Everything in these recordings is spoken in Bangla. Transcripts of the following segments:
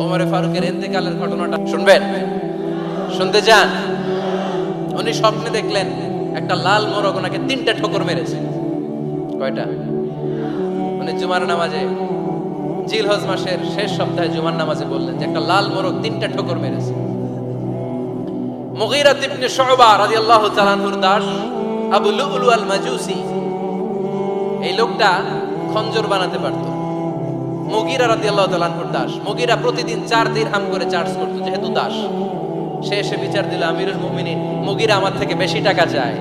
ওমরে ফারুকের ইন্তেকালের ঘটনাটা শুনবেন? শুনতে চান? উনি স্বপ্নে দেখলেন একটা লাল মোরগ ওনাকে 3টা ঠোকর মেরেছে। কয়টা? মানে জুমার নামাজে, জিলহজ মাসের শেষ সপ্তাহে জুমার নামাজে বললেন যে একটা লাল মোরগ 3টা ঠোকর মেরেছে। মুগীরা ইবনে শুবা রাদিয়াল্লাহু তাআলা আনহুর দাস আবু লুলু আল মাজুসি, এই লোকটা খঞ্জর বানাতে পারত। মুগীরা রাদিয়াল্লাহু তাআলা আনহুর দাস। মুগীরা প্রতিদিন 4 দিরহাম করে চার্জ করত, যেহেতু দাস। সে এসে বিচার দিল, আমিরুল মুমিনিন, মুগীরা আমার থেকে বেশি টাকা চায়,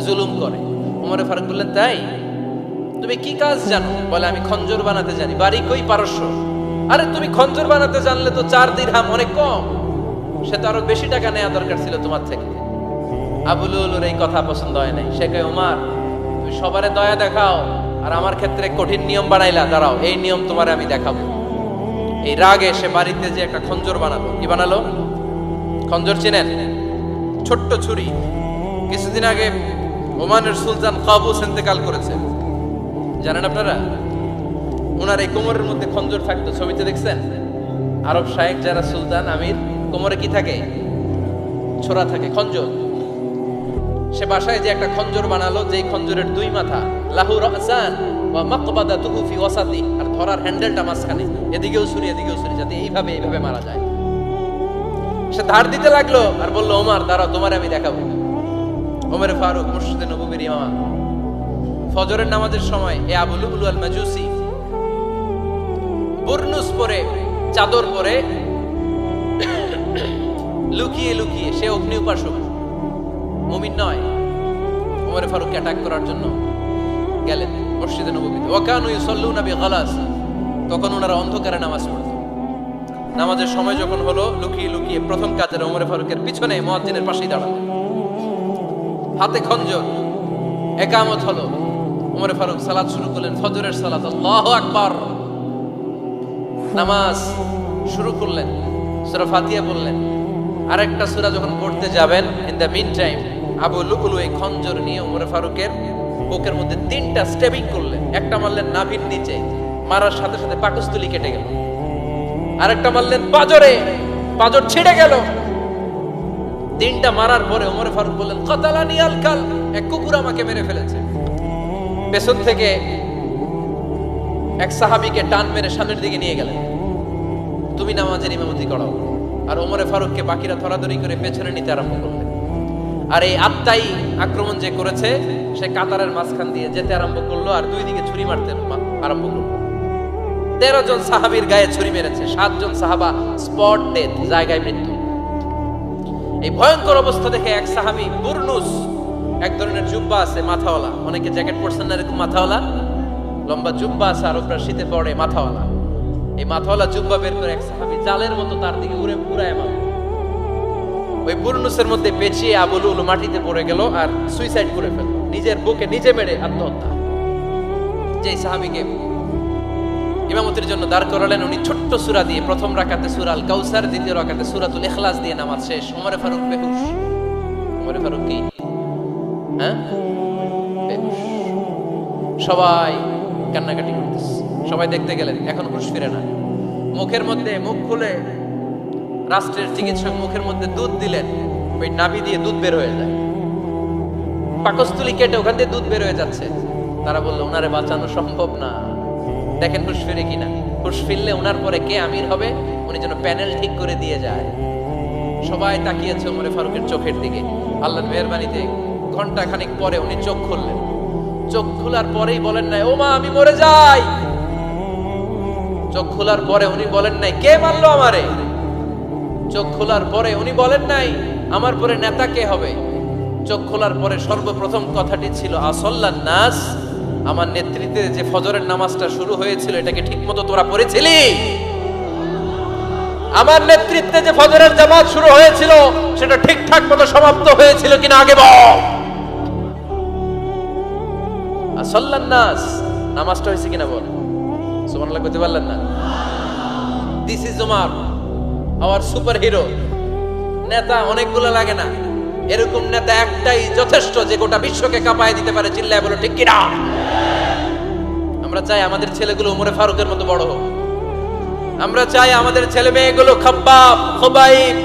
জুলুম করে। ওমর ফারুক বললেন, তাই? তুমি কি কাজ জানো? বলে, আমি খঞ্জর বানাতে জানি। বাড়ি কই? পারস্য। আরে তুমি খঞ্জর বানাতে জানলে তো 4 দিরহাম অনেক কম, সে তো আরো বেশি টাকা নেওয়া দরকার ছিল তোমার থেকে। আবু লুলুর এই কথা পছন্দ হয় নাই। সে কয়, ওমর তুমি সবারে দয়া দেখাও আর আমার ক্ষেত্রে কঠিন নিয়ম বানাইলা, দাঁড়াও এই নিয়ম তোমারে আমি দেখাবো। এই রাগে সে বাড়িতে যে একটা খঞ্জর বানালো। কি বানালো? খঞ্জর চিনেন? ছোট্ট ছুরি। কিছুদিন আগে ওমানের সুলতান কাবুস ইন্তেকাল করেছে, জানেন আপনারা? ওনার এই কোমরের মধ্যে খঞ্জর থাকতো, ছবিতে দেখছেন? আরব শায়েখ যারা সুলতান আমির, কোমরে কি থাকে? ছোরা থাকে, খঞ্জর। সে বাসায় যে একটা খঞ্জর বানালো, যেই খঞ্জরের 2 মাথা, লাহু রাসান ওয়া মাকবাদাতুহু ফি ওয়াসাতি, আর ধরার হ্যান্ডেলটা মাঝখানে, এদিকেও ছুরি এদিকেও ছুরি, যাতে এইভাবে মারা যায়। সে ধার দিতে লাগলো আর বলল, ওমর দাঁড়াও, তোমারে আমি দেখাবো। ওমর ফারুক মসজিদে নববীর ইমাম, ফজরের নামাজের সময় এ আবু লুলু আল মাজুসি বুরনুস পরে, চাদর পরে, লুকিয়ে লুকিয়ে, সে অগ্নি উপাসক, মুমিন নয়। ওমর ফারুক অ্যাটাক করার জন্য গেলেন মসজিদে নববীতে। ওয়াকানু ইউসাল্লুনা বিগালাস, তখন ওনারা অন্ধকারে নামাজ পড়ত। নামাজের সময় যখন হলো, লুকিয়ে লুকিয়ে প্রথম কাতারে ওমর ফারুকের পিছনে মুয়াজ্জিনের পাশেই দাঁড়ালেন, হাতে খঞ্জর। ইকামত হলো, ওমর ফারুক সালাত শুরু করলেন, ফজরের সালাত। আল্লাহু আকবার। নামাজ শুরু করলেন, সূরা ফাতিহা বললেন। আরেকটা সূরা যখন পড়তে যাবেন, in the meantime Abu Lulu এই খঞ্জর নিয়ে ওমর ফারুকের বুকের মধ্যে 3টা স্টেবিং করলেন। একটা মারলেন নাভির নিচে, মারার সাথে সাথে পাকস্থলী কেটে গেল। আরেকটা মারলেন পাজরে, পাজর ছিঁড়ে গেল। 3টা মারার পরে ওমর ফারুক বললেন, কাতালানি আল কাল, এক কুকুর আমাকে মেরে ফেলেছে। পেছন থেকে এক সাহাবীকে টান মেরে সামনের দিকে নিয়ে গেলেন, তুমি নামাজের ইমামতি করাও। আর ওমর ফারুককে বাকিরা ধরাধরি করে পেছনে নিতে আরম্ভ করলেন। আর এই আত্মাই আক্রমণ যে করেছে, সে কাতারের মাঝখান দিয়ে যেতে আরম্ভ করলো আর 2 দিকে ছুরি মারতে আরম্ভ করলো। 13 জন সাহাবীর গায়ে ছুরি মেরেছে, 7 জন সাহাবা স্পট ডেথ, জায়গায় মৃত্যু। এই ভয়ঙ্কর অবস্থা দেখে এক সাহাবী বুরনুস, এক ধরনের জুব্বা আছে মাথাওয়ালা, অনেকে জ্যাকেট পরছেন না এরকম মাথাওয়ালা, লম্বা জুব্বা আছে, আরবরা শীতে পরে মাথাওয়ালা। এই মাথাওয়ালা জুব্বা বের করে এক সাহাবী জালের মতো তার দিকে উড়ায় মারল। ওই বুরনুসের মধ্যে পেঁচিয়ে আবু লুলু মাটিতে পড়ে গেল আর সুইসাইড করে ফেলল, নিজের বুকে নিজে মেরে আত্মহত্যা। যেই সাহাবীকে ইমামতির জন্য দাঁড় করালেন, উনি ছোট্ট সূরা দিয়ে, প্রথম রাকাতে সূরা আল কাউসার, দ্বিতীয় রাকাতে সূরাতুল ইখলাস দিয়ে নামাজ শেষ। ওমর ফারুক বেহুশ। ওমর ফারুক কি? বেহুশ। সবাই কান্নাকাটি করতেছে, সবাই দেখতে গেলেন, এখন হুঁশ ফিরে না। মুখের মধ্যে, মুখ খুলে রাষ্ট্রের চিকিৎসক মুখের মধ্যে দুধ দিলেন, ওই নাভি দিয়ে দুধ বের হয়ে যায়, পাকস্থলী কেটে ওখান দিয়ে দুধ বের হয়ে যাচ্ছে। তারা বললো, ওনারে বাঁচানো সম্ভব না, দেখেন হুঁশ ফিরে কিনা। হুঁশ ফিরলে ওনার পরে কে আমির হবে, উনি যেন প্যানেল ঠিক করে দিয়ে যায়। সবাই তাকিয়েছে ওমর ফারুকের চোখের দিকে। আল্লাহর মেহেরবানিতে ঘন্টা খানিক পরে উনি চোখ খুললেন। চোখ খোলার পরেই বলেন নাই, ও মা আমি মরে যাই। চোখ খোলার পরে উনি বলেন নাই, কে মারলো আমারে। চোখ খোলার পরে উনি বলেন নাই, আমার পরে নেতা কে হবে। চোখ খোলার পরে সর্বপ্রথম কথাটি ছিল, আসল্লান নাস, আমার নেতৃত্বে যে ফজরের নামাজটা শুরু হয়েছিল, এটাকে ঠিক মতো তোরা পড়েছিলি? আমার নেতৃত্বে যে ফজরের জামাত শুরু হয়েছিল, সেটা ঠিকঠাক মতো সমাপ্ত হয়েছিল কিনা আগে বল। আসল্লান নাস, নামাজটা হয়েছে কিনা বল। সুবহানাল্লাহ কইতে পারলেন না? This is Omar, hour super hero. নেতা অনেকগুলো লাগে না, এরকম নেতা একটাই যথেষ্ট, যে গোটা বিশ্বকে কাঁপায় দিতে পারে। চিল্লায় বলো ঠিক কিনা? আমরা চাই আমাদের ছেলেগুলো ওমর ফারুকের মতো বড় হোক। আমরা চাই আমাদের ছেলে মেয়েগুলো খাব্বাব, খুবাইব,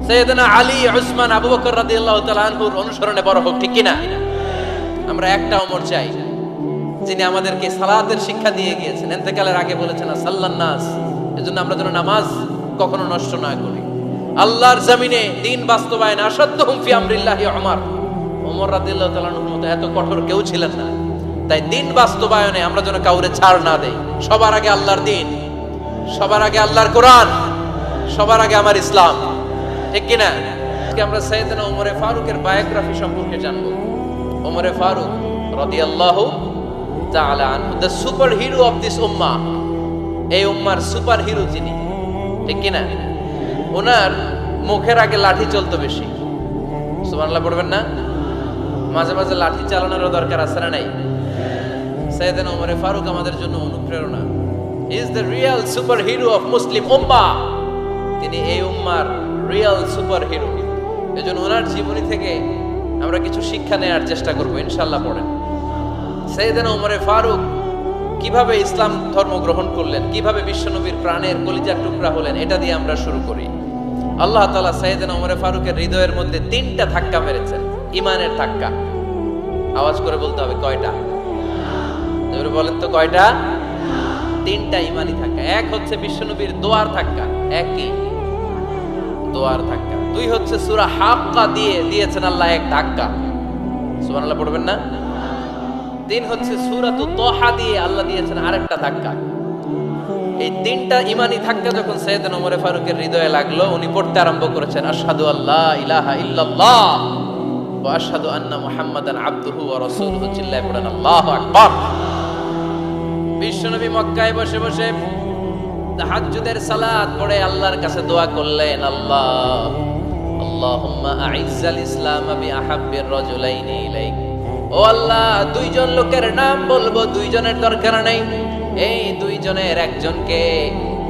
সাইয়েদনা আলী, উসমান, আবু বকর রাদিয়াল্লাহু তাআলা আনহুর অনুসরণে বড় হোক, ঠিক কিনা? আমরা একটা ওমর চাই যিনি আমাদেরকে সালাতের শিক্ষা দিয়ে গিয়েছেন, ইন্তেকালের আগে বলেছেন সাল্লান নাস, এজন্য আমরা যেন নামাজ কখনো নষ্ট না করি। আল্লাহর জমিনে দিন বাস্তবায়ন আসাদ্দুহুম ফি আমরিল্লাহি ওমর রাদিয়াল্লাহু তাআলা আনহুর মতো এত কঠোর কেউ ছিলেন না। তাই দিন বাস্তবায়নে আমরা যেন কাউরে ছাড় না দেই। সবার আগে আল্লাহর দিন, সবার আগে আল্লাহর কোরআন, সবার আগে আমার ইসলাম, ঠিক কিনা? আজকে আমরা সাইয়েদনা ওমরে ফারুকের বায়োগ্রাফি সম্পর্কে জানবো। ওমরে ফারুক রাদিয়াল্লাহু তাআলা আনহু, the superhero of this উম্মাহ, এই উম্মার সুপার হিরো যিনি, ঠিক কিনা? ওনার মুখের আগে লাঠি চলতো বেশি। সুবহানাল্লাহ পড়বেন না? মাঝে মাঝে লাঠি চালানোরও দরকার আছে না নাই? সাইয়েদনা ওমরে ফারুক আমাদের জন্য অনুপ্রেরণা। He is the real superhero of Muslim উম্মাহ। তিনি এই উম্মার রিয়েল সুপার হিরো। এজন্য ওনার জীবনী থেকে আমরা কিছু শিক্ষা নেওয়ার চেষ্টা করব ইনশাআল্লাহ। পড়েন সাইয়েদনা ওমরে ফারুক কিভাবে ইসলাম ধর্ম গ্রহণ করলেন, কিভাবে বিশ্বনবীর প্রাণের কলিজার টুকরা হলেন, এটা দিয়ে আমরা শুরু করি। আল্লাহ তাআলা সাইয়েদনা ওমরে ফারুকের হৃদয়ের মধ্যে 3টা ধাক্কা মেরেছেন, ঈমানের ধাক্কা। আওয়াজ করে বলতে হবে কয়টা? জোরে বলেন তো কয়টা? 3টা ঈমানি ধাক্কা। এক হচ্ছে বিশ্বনবীর দোয়ার ধাক্কা, একই দোয়ার ধাক্কা। 2 হচ্ছে সূরা হাক্কা দিয়ে দিয়েছেন আল্লাহ এক ধাক্কা, সুবহানাল্লাহ পড়বেন না? 3 হচ্ছে সূরাতুত তাহা দিয়ে আল্লাহ দিয়েছেন আরেকটা ধাক্কা। এই 3টা ঈমানি ধাক্কা যখন সাইয়েদনা ওমরে ফারুকের হৃদয়ে লাগলো, উনি পড়তে আরম্ভ করেছেন আশহাদু আল্লা ইলাহা ইল্লাল্লাহ ওয়া আশহাদু আন্না মুহাম্মাদান আবদুহু ওয়া রাসূলুহু। চিল্লায়ে পড়েন আল্লাহু আকবার। বিশ্বনবী মক্কায় বসে বসে তাহাজ্জুদের সালাত পড়ে আল্লাহর কাছে দোয়া করলেন, আল্লাহুম্মা আইজ্জাল ইসলাম বিআহাব্বির রাজুলাইনি ইলাইক। ও আল্লাহ, 2 জন লোকের নাম বলবো, 2 জনের দরকার নেই, এই 2 জনের একজনকে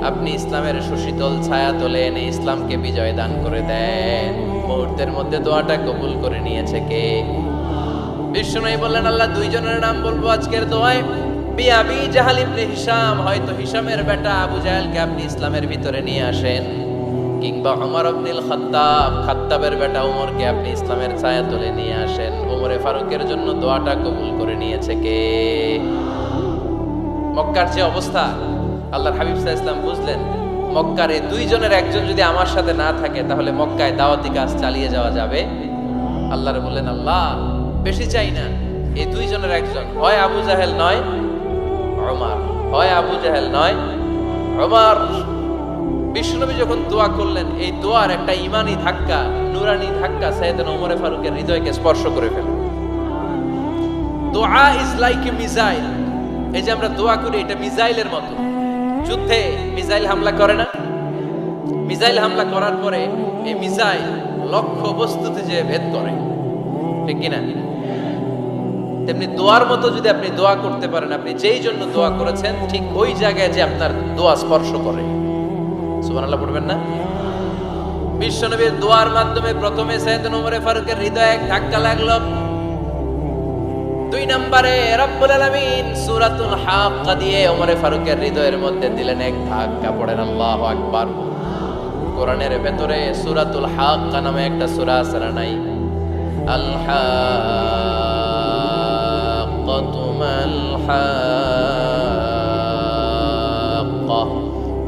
আপনি ইসলামের সুশীতল ছায়া তোলে এনে ইসলামকে বিজয় দান করে দেন। মুহূর্তের মধ্যে দোয়াটা কবুল করে নিয়েছে কে? বিশ্বনবী বললেন, আল্লাহ 2 জনের নাম বলবো আজকের দোয়ায়। আবি জাহাল ইবনে হিশাম, হয়তো হিশামের বেটা আবু জাহেলকে আপনি ইসলামের ভিতরে নিয়ে আসেন, কিংবা ওমর ইবনুল খাত্তাব, খাত্তাবের বেটা ওমরকে আপনি ইসলামের ছায়া তুলে নিয়ে আসেন। ওমরে ফারুকের জন্য দোয়াটা কবুল করে নিয়েছে কে? মক্কার যে অবস্থা, আল্লাহর হাবিব সাল্লাল্লাহু আলাইহি ওয়াসাল্লাম বুঝলেন মক্কার এই 2 জনের একজন যদি আমার সাথে না থাকে তাহলে মক্কায় দাওয়াতি কাজ চালিয়ে যাওয়া যাবে। আল্লাহর বললেন, আল্লাহ বেশি চাই না, এই 2 জনের একজন, হয় আবু জাহেল নয় ওমর, হয় আবু জাহেল নয় ওমর। বিশ্বনবী যখন দোয়া করলেন, এই দোয়ার একটা ঈমানি ধাক্কা, নূরানি ধাক্কা সাইয়েদনা ওমরে ফারুকের হৃদয়কে স্পর্শ করে ফেলল। দোয়া ইজ লাইক এ মিসাইল। এই যে আমরা দোয়া করি, এটা মিসাইলের মতো। যুদ্ধে মিসাইল হামলা করে না? মিসাইল হামলা করার পরে এই মিসাইল লক্ষ্য বস্তুতে যে ভেদ করে, ঠিক কিনা? তেমনি দোয়ার মতো যদি আপনি দোয়া করতে পারেন, আপনি যেই জন্য দোয়া করেছেন ঠিক ওই জায়গায় যে আপনার দোয়া স্পর্শ করে। সুবহানাল্লাহ পড়বেন না? বিশ্বনবীর দোয়ার মাধ্যমে প্রথমে সাইয়েদনা ওমরে ফারুকের হৃদয়ে এক ধাক্কা লাগলো। 2 নম্বরে রব্বুল আলামিন সূরাতুল হাক্কা দিয়ে ওমরে ফারুকের হৃদয়ের মধ্যে দিলেন এক ধাক্কা। পড়েন আল্লাহু আকবার। কোরআনের ভেতরে সূরাতুল হাক্কা নামে একটা সূরা আছে না নাই? আল হাক্কাতু মাল হাক্কা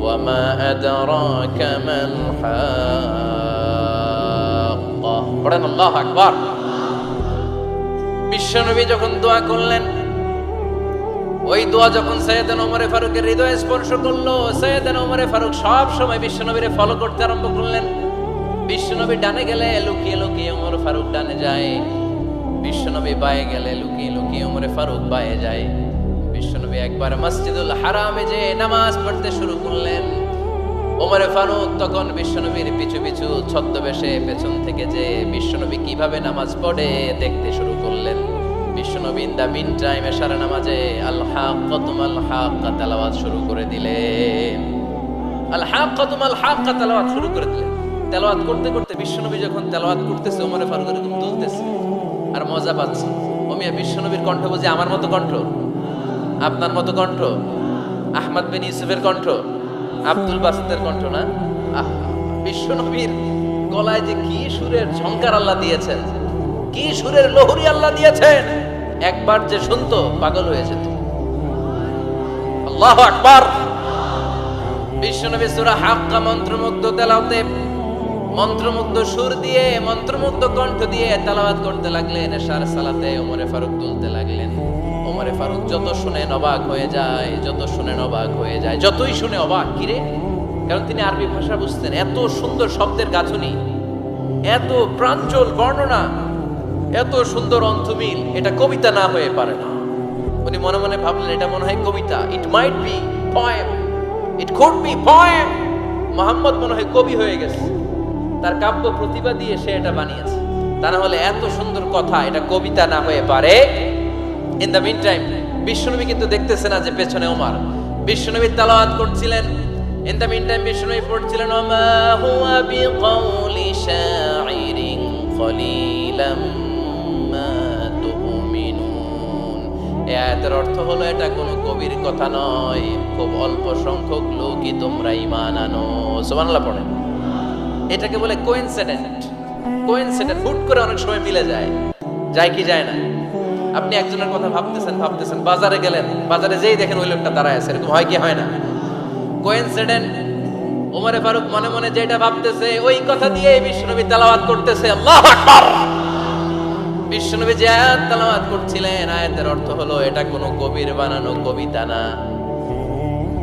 ওয়া মা আদরাকা মাল হাক্কা। পড়েন আল্লাহু আকবার। বিশ্বনবী যখন দোয়া করলেন, ওই দোয়া যখন সাইয়েদনা ওমরে ফারুকের হৃদয়ে স্পর্শ করলো, সাইয়েদনা ওমরে ফারুক সব সময় বিশ্বনবীরে ফলো করতে আরম্ভ করলেন। বিশ্বনবী ডানে গেলে লুকিয়ে লুকিয়ে ওমর ফারুক ডানে যায়, বিশ্বনবী বায়ে গেলে লুকিয়ে লুকিয়ে ওমরে ফারুক বায়ে যায়। বিশ্বনবী একবার মসজিদুল হারামে যে নামাজ পড়তে শুরু করলেন, ওমরে ফারুক তখন বিশ্বনবীর পিছু পিছু ছদ্মবেশে পেছন থেকে যে বিশ্বনবী কিভাবে নামাজ পড়ে দেখতে শুরু করলেন। বিশ্বনবী ইন দা মিন টাইম এশারা নামাজে আল হাক্কাতু মাল হাক্কা তেলাওয়াত শুরু করে দিলেন। আল হাক্কাতু মাল হাক্কা তেলাওয়াত শুরু করে দিলেন। তেলাওয়াত করতে করতে বিশ্বনবী যখন তেলাওয়াত করতেছে, ওমরে ফারুক এরকম তুলতেছে আর মজা পাচ্ছে। ওমিয়া বিশ্বনবীর কণ্ঠ বুঝি আমার মতো কণ্ঠ, আপনার মতো কণ্ঠ, আহমদ বিন ইউসুফের কণ্ঠ, আব্দুল বাসিতের কণ্ঠ না? বিশ্ব নবীর গলায় যে কি সুরের ঝংকার আল্লাহ দিয়েছেন, কি সুরের লহরী আল্লাহ দিয়েছেন, একবার যে শুনতো পাগল হয়ে যেত। আল্লাহু আকবার। বিশ্ব নবী সূরা হাক্কা মন্ত্রমুগ্ধ তেলাওয়াতে, মন্ত্রমুগ্ধ সুর দিয়ে, মন্ত্রমুগ্ধ কণ্ঠ দিয়ে তেলাওয়াত করতে লাগলেন। এশার সালাতে ওমরে ফারুক তুলতে লাগলেন। ওমরে ফারুক যত শুনে অবাক হয়ে যায়, যত শুনে অবাক হয়ে যায়, যতই শুনে অবাক। কিরে? কারণ তিনি আরবি ভাষা বুঝতেন। এত সুন্দর শব্দের গাঁথুনি, এত প্রাঞ্জল বর্ণনা, এত সুন্দর অন্তমিল, এটা কবিতা না হয়ে পারে না। উনি মনে মনে ভাবলেন এটা মনে হয় কবিতা। It might be poem, it could be poem. Muhammad মনে হয় কবি হয়ে গেছে, তার কাব্য প্রতিভা দিয়ে সে এটা বানিয়েছে। তা না হলে এত সুন্দর কথা, এটা কবিতা না হয়ে পারে। ইন দ্য মিন টাইম বিশ্বনবী কিন্তু দেখতেছে না যে পেছনে ওমর। বিশ্বনবী তেলাওয়াত করছিলেন। ইন দ্য মিন টাইম বিশ্বনবী পড়ছিলেন ওমা হুয়া বিকাউলি শাইরিন কলিলাম মা তুমিনুন। এই আয়াতের অর্থ হলো এটা কোনো কবির কথা নয়, খুব অল্প সংখ্যক লোকই তোমরা ঈমান আনো। সুবহানাল্লাহ পড়েন। এটাকে বলে কোইন্সিডেন্ট। কোইন্সিডেন্ট হুট করে অনেক সময় মিলে যায়, যায় কি যায় না? আপনি একজনের কথা ভাবতেছেন, বাজারে গেলেন, বাজারে যেই দেখেন ওই লোকটা দাঁড়ায় আছে, এরকম হয় কি হয় না? কোইন্সিডেন্ট। ওমরে ফারুক মনে মনে যেটা ভাবতেছে ওই কথা দিয়ে বিশ্বনবী তেলাওয়াত করতেছে। আল্লাহু আকবার। বিশ্বনবী যে আয়াত তেলাওয়াত করছিলেন, আয়াতের অর্থ হলো এটা কোনো কবির বানানো কবিতা না,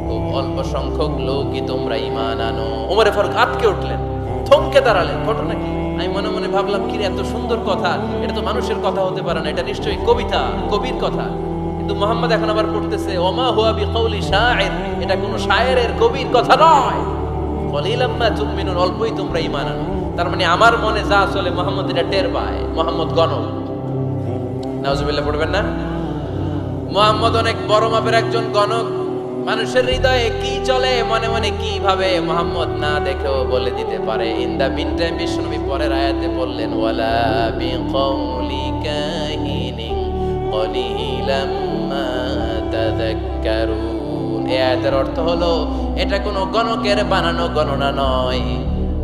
খুব অল্প সংখ্যক লোকই তোমরা ঈমান আনো। ওমরে ফারুক আটকে উঠলেন, থমকে দাঁড়ালেন। ঘটনা কি? আমি মনে মনে ভাবলাম কি এত সুন্দর কথা, এটা তো মানুষের কথা হতে পারে না, এটা নিশ্চয়ই কবিতা, কবির কথা। কিন্তু মুহাম্মদ এখন আবার পড়তেছে ওমা হুয়া বিকাউলি শাইর, এটা কোনো শায়েরের, কবির কথা নয়। কলিলাম মা তুমিনুন, অল্পই তোমরা ঈমান আনো। তার মানে আমার মনে যা চলে মুহাম্মদ এটা টের পায়। মুহাম্মদ গণক। নাউজুবিল্লাহ পড়বেন না? মুহাম্মদ অনেক বড় মাপের একজন গণক। মানুষের হৃদয়ে কি চলে, মনে মনে কি ভাবে, মুহাম্মদ না দেখেও বলে দিতে পারে। ইন দা মিন টাইম বিশ্বনবী পরের আয়াতে বললেন ওয়ালা বিকাউলি কাহিনিন কলিলাম মা তাযাক্কারুন। এই আয়াতের অর্থ হলো এটা কোনো গণকের বানানো গণনা নয়,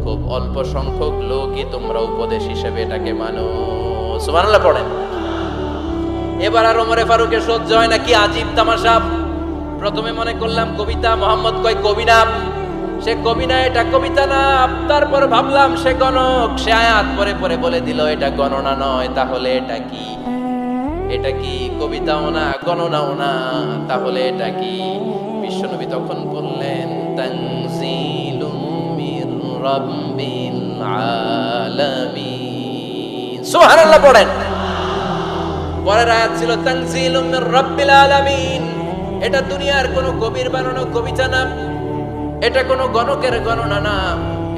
খুব অল্প সংখ্যক লোকই তোমরা উপদেশ হিসেবে এটাকে মানো। সুবহানাল্লাহ পড়েন। এবার আর ওমরে ফারুকের সহ্য হয় না, কি আজীব তামাশা। প্রথমে মনে করলাম কবিতা, মোহাম্মদ কয় কবি না, সে কবি না, এটা কবিতা না। তারপর ভাবলাম সে গণক, সে আয়াত পরে পরে বলে দিল এটা গণনা নয়, তাহলে এটা কি? এটা কি কবিতাও না, গণনাও না, তাহলে এটা কি? বিশ্বনবী তখন বললেন তানজিলুম মির রাব্বিল আলামিন। সুবহানাল্লাহ পড়েন। পরের আয়াত ছিল তানজিলুম মির রাব্বিল আলামিন। এটা দুনিয়ার কোনো কবির বানানো কবিতা না, এটা কোনো গণকের গণনা না,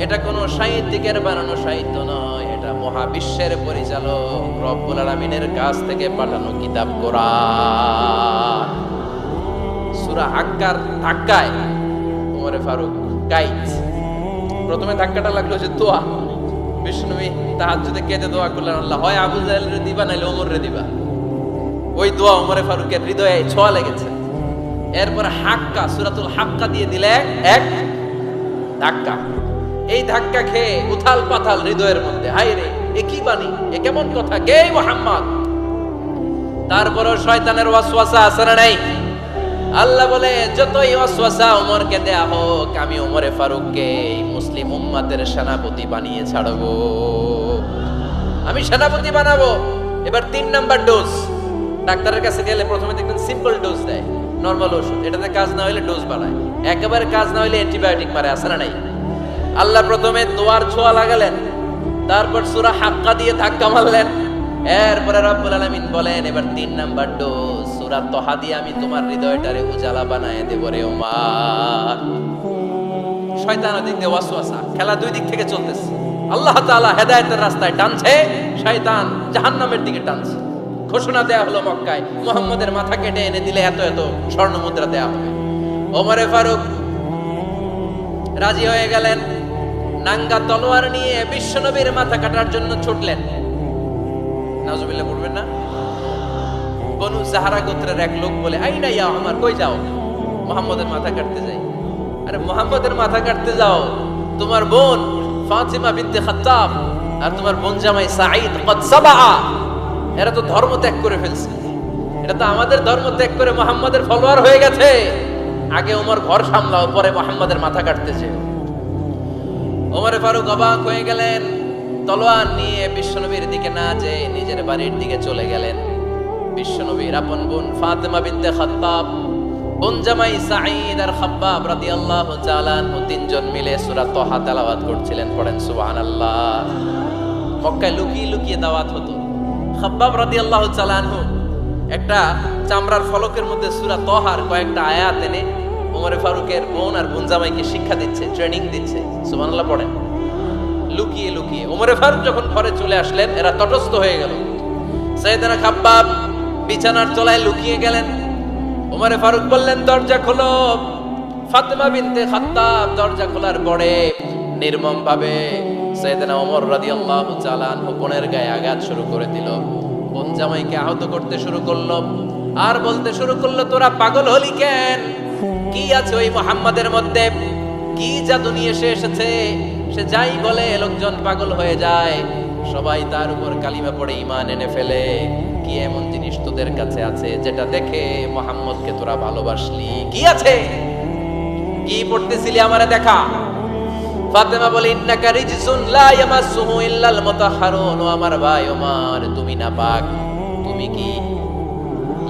এটা কোনো সাহিত্যিকের বানানো সাহিত্য নয়, এটা মহাবিশ্বের পরিচালক রব্বুল আলামিনের কাছ থেকে পাঠানো কিতাব কোরআন। সূরা হাক্কার ধাক্কায় ওমরে ফারুক গাইজ। প্রথমে ধাক্কাটা লাগলো যে দোয়া। বিষ্ণুবী তাহাজ্জুদে কেঁদে দোয়া করলেন, আল্লাহ হয় আবু জাহেলরে দিবা নাইলে ওমরে দিবা। ওই দোয়া ওমরে ফারুকের হৃদয়ে ছোঁয়া লেগেছে। এরপর হাক্কা, সূরাতুল হাক্কা দিয়ে দিলে এক ধাক্কা। এই ধাক্কা খেয়ে উথাল পাথাল হৃদয়ের মধ্যে, হায় রে এ কি বাণী, এ কেমন কথা, কে মুহাম্মদ? তারপরও শয়তানের ওয়াসওয়াসা আছে না নাই? আল্লাহ বলে যতই ওয়াসওয়াসা ওমরকে দেয়া হোক, আমি ওমরে ফারুককে এই মুসলিম উম্মতের সেনাপতি বানিয়ে ছাড়বো, আমি সেনাপতি বানাবো। এবার 3 নাম্বার ডোজ। ডাক্তারের কাছে গেলে প্রথমে দেখবেন সিম্পল ডোজ দেয়, নরমাল ওষুধ, এটাতে কাজ না হলে ডোজ বাড়ায়, একেবারে কাজ না হলে অ্যান্টিবায়োটিক মারে, আছে না নাই? আল্লাহ প্রথমে দোয়ার ছোঁয়া লাগালেন, তারপর সূরা হাক্কা দিয়ে ধাক্কা মারলেন, এরপরে রব্বুল আলামিন বলেন এবার 3 নাম্বার ডোজ সূরা তহা দিয়ে আমি তোমার হৃদয়টারে উজালা বানায় দেব রে ওমর। শয়তান ওদিক দিয়ে ওয়াসওয়াসা, খেলা দুই দিক থেকে চলতেছে। আল্লাহ তাআলা হেদায়েতের রাস্তায় টানছে, শয়তান জাহান্নামের দিকে টানছে। ঘোষণা দেয়া হলো মক্কায়, মুহাম্মদের মাথা কেটে এনে দিলে এত এত স্বর্ণ মুদ্রা দেয়া হবে। ওমরে ফারুক রাজি হয়ে গেলেন, নাঙ্গা তলোয়ার নিয়ে বিশ্বনবীর মাথা কাটার জন্য ছুটলেন। নাউজুবিল্লাহ পড়বেন না? বনু জাহরা গোত্রের এক লোক বলে, আইনা ইয়া ওমর, কই যাও? মুহাম্মদের মাথা কাটতে যাই। আরে মুহাম্মাদের মাথা কাটতে যাও, তোমার বোন ফাতিমা বিনতে খাত্তাব আর তোমার বোন জামাই সাঈদ কদ সাবাআ, এরা তো ধর্ম ত্যাগ করে ফেলছে। এটা তো আমাদের ধর্ম ত্যাগ করে মুহাম্মাদের ফলোয়ার হয়ে গেছে। আগে ওমর ঘর সামলাও, পরে মুহাম্মাদের মাথা কাটতেছে। ওমরে ফারুক অবাক হয়ে গেলেন, তলোয়ার নিয়ে বিশ্বনবীর দিকে না যেয়ে নিজের বাড়ির দিকে চলে গেলেন। বিশ্বনবীর আপন বোন ফাতিমা বিনতে খাত্তাব, বোন জামাই সাঈদ আর খাব্বাব রাদিয়াল্লাহু তাআলা আনহু তিনজন মিলে সূরা তাহা তেলাওয়াত করছিলেন। পড়েন সুবহানাল্লাহ। মক্কায় লুকিয়ে লুকিয়ে দাওয়াত হতো। খাব্বাব রাদিয়াল্লাহু তাআলা আনহু একটা চামড়ার ফলকের মধ্যে সূরা তাহার কয়েকটা আয়াত এনে ওমরে ফারুকের বোন আর বোন জামাইকে শিক্ষা দিচ্ছে, ট্রেনিং দিচ্ছে। সুবহানাল্লাহ পড়েন। লুকিয়ে লুকিয়ে ওমরে ফারুক যখন ঘরে চলে আসলেন, এরা তটস্থ হয়ে গেল। সাইয়েদনা খাব্বাব বিছানার তলায় লুকিয়ে গেলেন। ওমরে ফারুক বললেন, দরজা খোলো। ফাতিমা বিনতে খাত্তাব দরজা খোলার পরে নির্মম ভাবে সাইয়েদনা ওমর রাদিয়াল্লাহু তাআলা আনহু বোনের গায়ে আঘাত শুরু করে দিল। বোন জামাইকে আহত করতে শুরু করলো আর বলতে শুরু করলো, তোরা পাগল হলি কেন? কি আছে ওই মুহাম্মাদের মধ্যে? কি জাদু নিয়ে এসেছে? সে যাই বলে লোকজন পাগল হয়ে যায়, সবাই তার উপর কালিমা পড়ে ঈমান এনে ফেলে। কি এমন জিনিস তোদের কাছে আছে যেটা দেখে মুহাম্মদকে তোরা ভালোবাসলি? কি আছে? কি পড়তেছিলি আমারে দেখা। ফাতেমা বলে, ইন্নাকা রিজসুন লা ইয়ামাসসুহু ইল্লাল মুতাহহারুন। ও আমার ভাই ওমর, তুমি নাপাক। তুমি কি?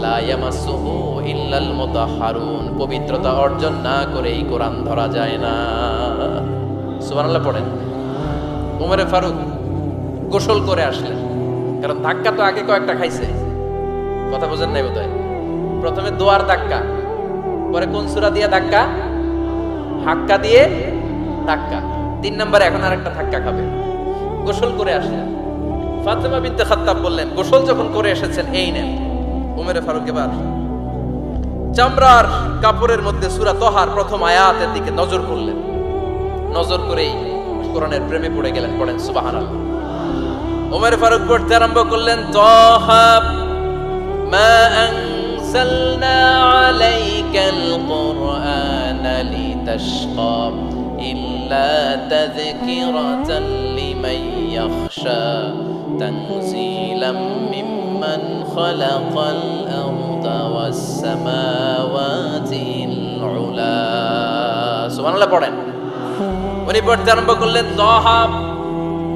লা ইয়ামাসসুহু ইল্লাল মুতাহহারুন, পবিত্রতা অর্জন না করে এই কোরআন ধরা যায় না। সুবহানাল্লাহ পড়েন। ওমরে ফারুক গোসল করে আসলেন, কারণ ধাক্কা তো আগে কয়েকটা খাইছে। কথা বোঝেন নাই বোধহয়? প্রথমে দোয়ার ধাক্কা, পরে কোন সূরা দিয়ে ধাক্কা? হাক্কা দিয়ে ধাক্কা। 3 নম্বরে এখন আরেকটা ধাক্কা খাবে। গোসল করে আসলেন। ফাতিমা বিনতে খাত্তাব বললেন, গোসল যখন করে এসেছেন, এই নেন। ওমরে ফারুক এবার চামড়ার কাপড়ের মধ্যে সূরা তাহার প্রথম আয়াতের দিকে নজর করলেন। নজর করেই কোরআনের প্রেমে পড়ে গেলেন। পড়েন সুবহানাল্লাহ। ওমরে ফারুক পড়তে আরম্ভ করলেন, তাহা মা আনজালনা আলাইকাল কুরআনা লিতাশকা ইল্লা তাযকিরাতান লিমান ইয়াখশা তানজিলাম মিম্মান খালাকাল আরদা ওয়াস সামাওয়াতিল উলা। সুবহানাল্লাহ পড়েন। উনি পড়তে আরম্ভ করলেন, তাহা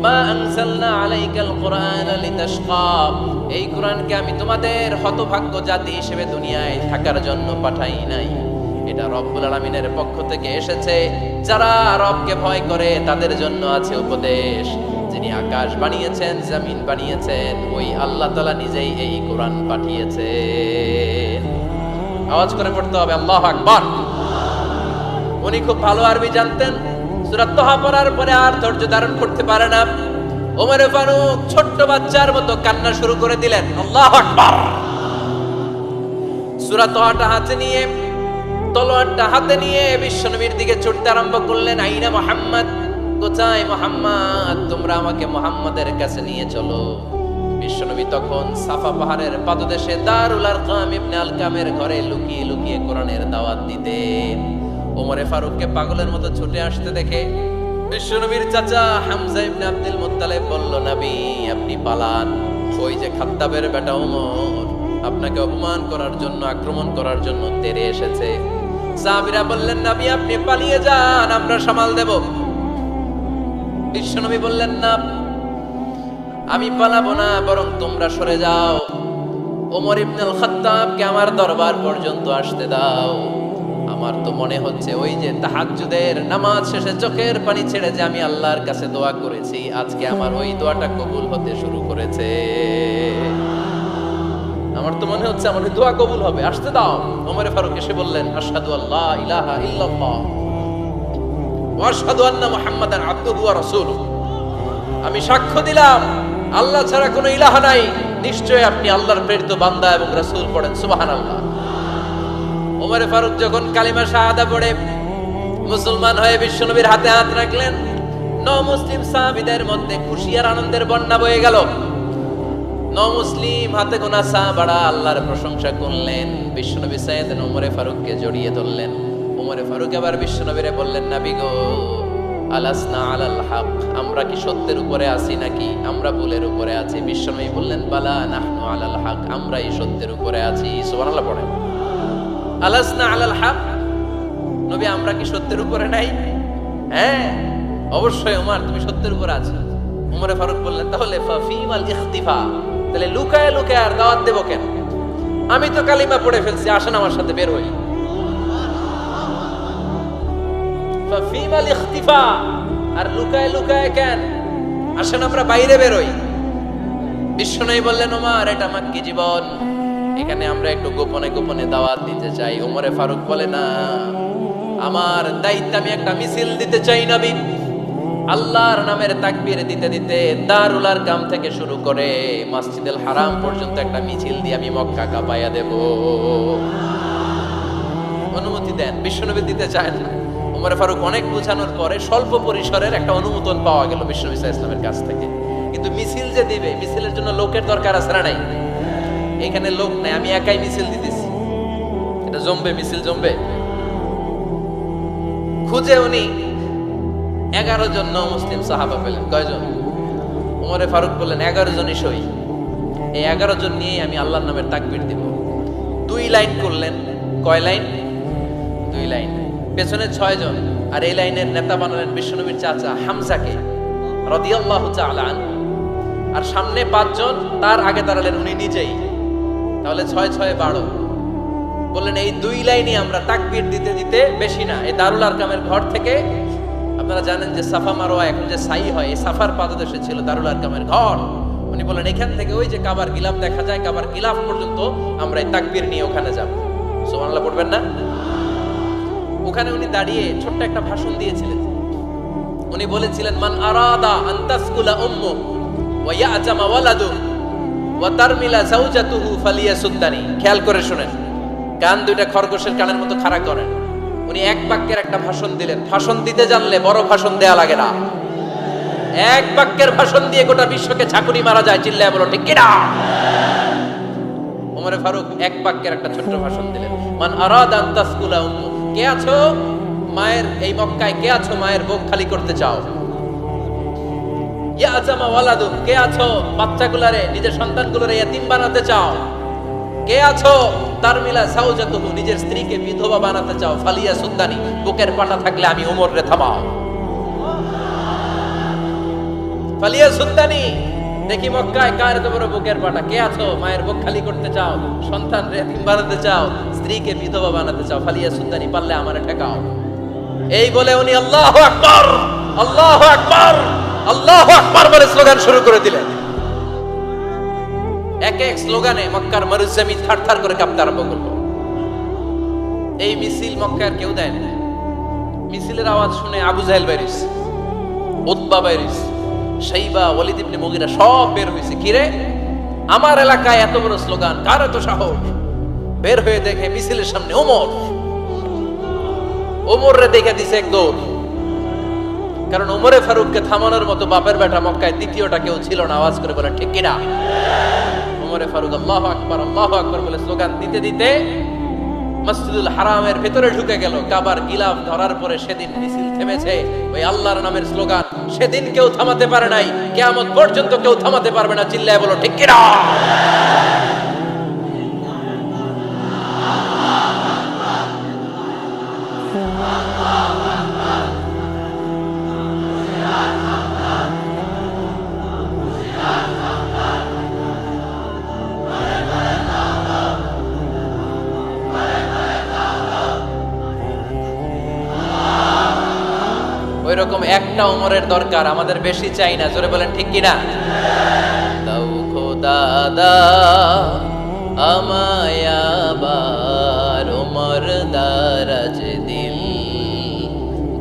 মা আনজালনা আলাইকাল কুরআনা লিতাশকা, এই কোরআনকে আমি তোমাদের হতভাগ্য জাতি হিসেবে দুনিয়ায় থাকার জন্য পাঠাই নাই। এটা রব্বুল আলামিনের পক্ষ থেকে এসেছে। যারা রবকে ভয় করে তাদের জন্য আছে উপদেশ। যিনি আকাশ বানিয়েছেন, জমিন বানিয়েছেন, ওই আল্লাহ তাআলা নিজেই এই কোরআন পাঠিয়েছেন। আওয়াজ করে পড়তে হবে, আল্লাহু আকবার। উনি খুব ভালো আরবি জানতেন। সূরা তাহা পড়ার পরে আর ধৈর্য ধারণ করতে পারে না। ওমরে ফারুক ছোট্ট বাচ্চার মতো কান্না শুরু করে দিলেন। আল্লাহু আকবার। সূরা তাহাটা হাতে নিয়ে, তলোয়ারটা হাতে নিয়ে বিশ্বনবীর দিকে ছুটতে আরম্ভ করলেন। আইনা মুহাম্মদ, কোথায় মুহাম্মদ? তোমরা আমাকে মুহাম্মাদের কাছে নিয়ে চলো। বিশ্বনবী তখন সাফা পাহাড়ের পাদদেশে দারুল আরকাম ইবনে আলকামের ঘরে লুকিয়ে লুকিয়ে কোরআনের দাওয়াত দিতেন। ওমরে ফারুককে পাগলের মতো ছুটে আসতে দেখে বিশ্বনবীর চাচা হামজা ইবনে আব্দুল মুত্তালিব বলল, নবী আপনি পালান। ওই যে খাত্তাবের বেটা ওমর আপনাকে অপমান করার জন্য, আক্রমণ করার জন্য তেড়ে এসেছে। সাহাবীরা বললেন, নবী আপনি পালিয়ে যান, আমরা সামাল দেব। বিশ্বনবী বললেন, না আমি পালাবো না, বরং তোমরা সরে যাও। ওমর ইবনুল খাত্তাবকে আমার দরবার পর্যন্ত আসতে দাও। আমার তো মনে হচ্ছে ওই যে তাহাজ্জুদের নামাজ শেষে চোখের পানি ছেড়ে যে আমি আল্লাহর কাছে দোয়া করেছি, আজকে আমার ওই দোয়াটা কবুল হতে শুরু করেছে। আমার তো মনে হচ্ছে আমার দোয়া কবুল হবে, আসতে দাও। ওমরে ফারুক এসে বললেন, আশহাদু আল্লা ইলাহা ইল্লাল্লাহ ওয়া আশহাদু আন্না মুহাম্মাদান আবদুহু ওয়া রাসূলুহু। আমি সাক্ষ্য দিলাম আল্লাহ ছাড়া কোনো ইলাহ নাই, নিশ্চয় আপনি আল্লাহর প্রেরিত বান্দা এবং রাসূল। পড়েন সুবহানাল্লাহ। ওমরে ফারুক যখন কালিমা শাহাদা পড়ে মুসলমান হয়ে বিশ্বনবীর হাতে হাত রাখলেন, মুসলিম সাহাবীদের মধ্যে খুশি আর আনন্দের বন্যা বয়ে গেল। মুসলিম হাতে গোনা সাহাবারা আল্লাহর প্রশংসা করলেন। বিশ্বনবী সাইয়েদনা ওমরে ফারুককে জড়িয়ে ধরলেন। ওমরে ফারুক আবার বিশ্বনবীরে বললেন, নবী গো, আলাসনা আলাল হক, আমরা কি সত্যের উপরে আছি নাকি আমরা ভুলের উপরে আছি? বিশ্বনবী বললেন, বালা নাহনু আলাল হক, আমরাই সত্যের উপরে আছি। সুবহানাল্লাহ পড়েন। আলাসনা আলাল হক, নবী আমরা কি সত্যের উপরে নাই? হ্যাঁ অবশ্যই ওমর, তুমি সত্যের উপরে আছো। ওমরে ফারুক বললেন, তাহলে ফাফিমাল ইখতিফা, তাহলে লুকায় লুকায় আর দাওয়াত দেব কেন? আমি তো কালিমা পড়ে ফেলছি, আসেন আমার সাথে বের হই। ফাফিমাল ইখতিফা, আর লুকায় লুকায় কেন? আসেন আমরা বাইরে বের হই। বিশ্বনবী বললেন, ওমর এটা মাক্কি জীবন, এখানে আমরা একটু গোপনে গোপনে দাওয়াত দিতে চাই। ওমরে ফারুক বলে, না, আমার দায়িত্ব, আমি একটা মিছিল দিতে চাই নবী। আল্লাহর নামের তাকবীর দিতে দিতে দারুল আরকাম থেকে শুরু করে মসজিদুল হারাম পর্যন্ত একটা মিছিল দিয়ে আমি মক্কা কাঁপাইয়া দেব। অনুমতি দেন। বিশ্বনবী দিতে চায় না। ওমর ফারুক অনেক বোঝানোর পরে স্বল্প পরিসরের একটা অনুমোদন পাওয়া গেল বিশ্বনবী সাল্লাল্লাহু আলাইহি ওয়াসাল্লামের কাছ থেকে। কিন্তু মিছিল যে দিবে, মিছিলের জন্য লোকের দরকার আছে না নাই? এখানে লোক নাই, আমি একাই মিছিল দিতেছি। এটা জমবে, মিছিল জমবে। খুঁজে উনি 11 জন মুসলিম সাহাবা পেলেন। কয়জন? ওমরে ফারুক বললেন, 11 জনই সই। এই 11 জন নিয়ে আমি আল্লাহর নামের তাকবীর দিব। 2 লাইন করলেন। কয় লাইন? 2 লাইন। পেছনে 6 জন, আর এই লাইনের নেতা বানালেন বিশ্বনবীর চাচা হামজাকে রাদিয়াল্লাহু তাআলা আনহু। আর সামনে 5 জন, তার আগে দাঁড়ালেন উনি নিজেই। তাহলে 6 6 12। বললেন, এই 2 লাইনে আমরা তাকবীর দিতে দিতে, বেশি না, এই দারুল আরকামের ঘর থেকে, আপনারা জানেন যে সাফা মারোয়া এখন যে সাই হয়, এই সাফার পাদদেশে ছিল দারুল আরকামের ঘর। উনি বলেন, এখান থেকে ওই যে কাবার গিলাফ দেখা যায়, কাবার গিলাফ পর্যন্ত আমরা এই তাকবীর নিয়ে ওখানে যাব। সুবহানাল্লাহ পড়বেন না? ওখানে উনি দাঁড়িয়ে ছোট্ট একটা ভাষণ দিয়েছিলেন। উনি বলেছিলেন, মান আরাদা আন তাসকুলা উম্মু ওয়া ইয়াজামা ওয়ালাদু ওয়া তারমিলা যাওজাতুহু ফালিয়াসুদ্দানি। খেয়াল করে শুনেন, কান দুইটা খরগোশের কানের মতো খাড়া করেন। উনি এক বাক্যের একটা ভাষণ দিলেন। ভাষণ দিতে জানলে বড় ভাষণ দেয়া লাগে না। এক বাক্যের ভাষণ দিয়ে গোটা বিশ্বকে ঝাঁকুনি মারা যায়। চিল্লায় বলো ঠিক কিনা? ওমরে ফারুক এক বাক্যের একটা ছোট্ট ভাষণ দিলেন। মান আরাদা আন তাসকুলা উম্মু, কে আছো মায়ের এই মক্কায়, কে আছো মায়ের বুক খালি করতে চাও? ইয়াজামা ওয়ালাদু, কে আছো বাচ্চাগুলারে, নিজের সন্তানগুলোরে ইয়াতিম বানাতে চাও? কে আছো তারমিলা যাওজাতুহু, নিজের স্ত্রীকে বিধবা বানাতে চাও? ফালিয়া সুদ্দানি, বুকের পাটা থাকলে আমি ওমর রে থামাও। ফালিয়া সুদ্দানি, দেখি মক্কায় কার এত বড় বুকের পাটা। কে আছো মায়ের বুক খালি করতে চাও, সন্তান রে ইয়াতিম বানাতে চাও, স্ত্রীকে বিধবা বানাতে চাও? ফালিয়া সুদ্দানি, পারলে আমারে ঠেকাও। এই বলে উনি আল্লাহু আকবার, আল্লাহু আকবার, আল্লাহু আকবার বলে স্লোগান শুরু করে দিলেন। এক এক স্লোগানে মক্কার মরুজমিন থারথার করে কাঁপতে আরম্ভ করলো। এই মিছিল মক্কার কেউ দেয় না। মিছিলের আওয়াজ শুনে আবু জাহেল বাইরিস, উতবা বাইরিস, শাইবা, ওয়ালিদ ইবনে মুগিরা সব বের হয়েছে। কিরে, আমার এলাকায় এত বড় স্লোগান, কার এত সাহস? বের হয়ে দেখে মিছিলের সামনে ওমর। ওমর রে দেখে দিছে এক দৌড়। কারণ ওমরে ফারুককে থামানোর মতো বাপের বেটা মক্কায় দ্বিতীয়টা কেউ ছিল না। আওয়াজ করে বলে ঠিক কিনা? ওমরে ফারুক আল্লাহু আকবার, আল্লাহু আকবার বলে স্লোগান দিতে দিতে মসজিদুল হারামের ভেতরে ঢুকে গেল। কাবার গিলাফ ধরার পরে সেদিন মিছিল থেমেছে। ওই আল্লাহর নামের স্লোগান সেদিন কেউ থামাতে পারে নাই, কিয়ামত পর্যন্ত কেউ থামাতে পারবে না। চিল্লায় বলো ঠিক কিনা? ওইরকম একটা ওমরের দরকার, আমাদের বেশি চাই না। জোরে বলেন ঠিক কিনা? দাও খোদা দাও আমায় আবার ওমর দারাজ দিল,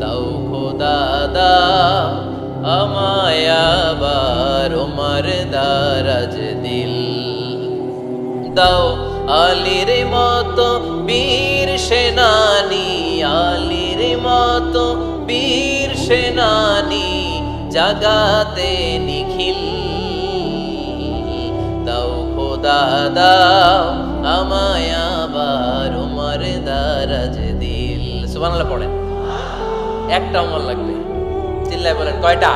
দাও খোদা দাও আমায় আবার ওমর দারাজ দিল, দাও আলীর মতো বীর সেনানী, আলীর মতো বীর সেনানী জাগাতে নিখিল, দাও খোদা দাও আমায় আবার ওমর দারাজ দিল। সুবহানাল্লাহ পড়েন। একটা ওমর লাগবে, চিল্লায় বলেন কয়টা?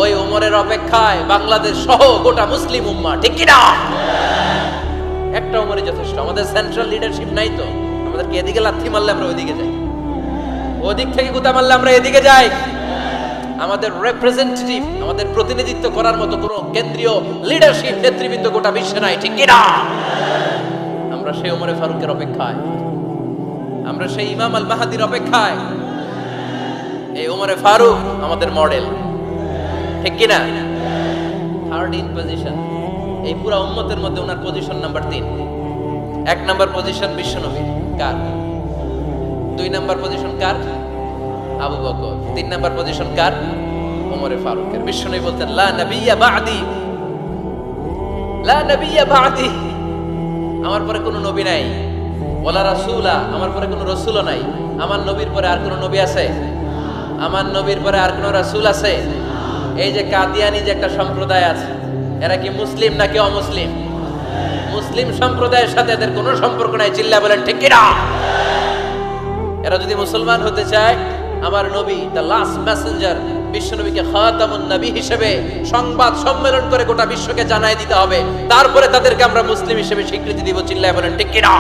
ওই ওমরের অপেক্ষায় বাংলাদেশ সহ গোটা মুসলিম উম্মাহ, ঠিক কি না? একটা ওমরই যথেষ্ট। আমাদের সেন্ট্রাল লিডারশিপ নাই তো, আমাদেরকে এদিকে লাথি মারলে আমরা ওইদিকে যাই, ওদিক থেকে গুতা মারলে আমরা এদিকে যাই। আমাদের রিপ্রেজেন্টেটিভ, আমাদের প্রতিনিধিত্ব করার মতো কোনো কেন্দ্রীয় লিডারশিপ নেতৃবৃন্দ গোটা বিশ্বে নাই, ঠিক কি না? আমরা সেই ওমরে ফারুকের অপেক্ষায়, আমরা সেই ইমাম আল মাহাদির অপেক্ষায়। এই ওমরে ফারুক আমাদের মডেল, ঠিক কি না? থার্ড ইন পজিশন, এই পুরো উম্মতের মধ্যে ওনার পজিশন নাম্বার 3। 1 নাম্বার পজিশন বিশ্বনবী কার? 2 নাম্বার পজিশন কার? আবু বকর। 3 নাম্বার পজিশন কার? ওমরে ফারুকের। বিশ্বনবী বলতেন লা নবিয়্যা বা'দি, লা নবিয়্যা বা'দি, আমার পরে কোনো নবী নাই। ওয়ালা রাসূলা, আমার পরে কোনো রাসূলও নাই। আমার নবীর পরে আর কোনো নবী আছে? আমার নবীর পরে আর কোনো রাসূল আছে? এই যে কাদিয়ানি যে একটা সম্প্রদায় আছে, এরা কি মুসলিম নাকি অমুসলিম? মুসলিম সম্প্রদায়ের সাথে এদের কোনো সম্পর্ক নাই, চিল্লা বলেন ঠিক কি না? এরা যদি মুসলমান হতে চায়, আমার নবী দ্য লাস্ট মেসেঞ্জার বিশ্বনবীকে খাতামুন নবী হিসেবে সংবাদ সম্মেলন করে গোটা বিশ্বকে জানাই দিতে হবে, তারপরে তাদেরকে আমরা মুসলিম হিসেবে স্বীকৃতি দিব, চিল্লায় বলেন ঠিক কি না?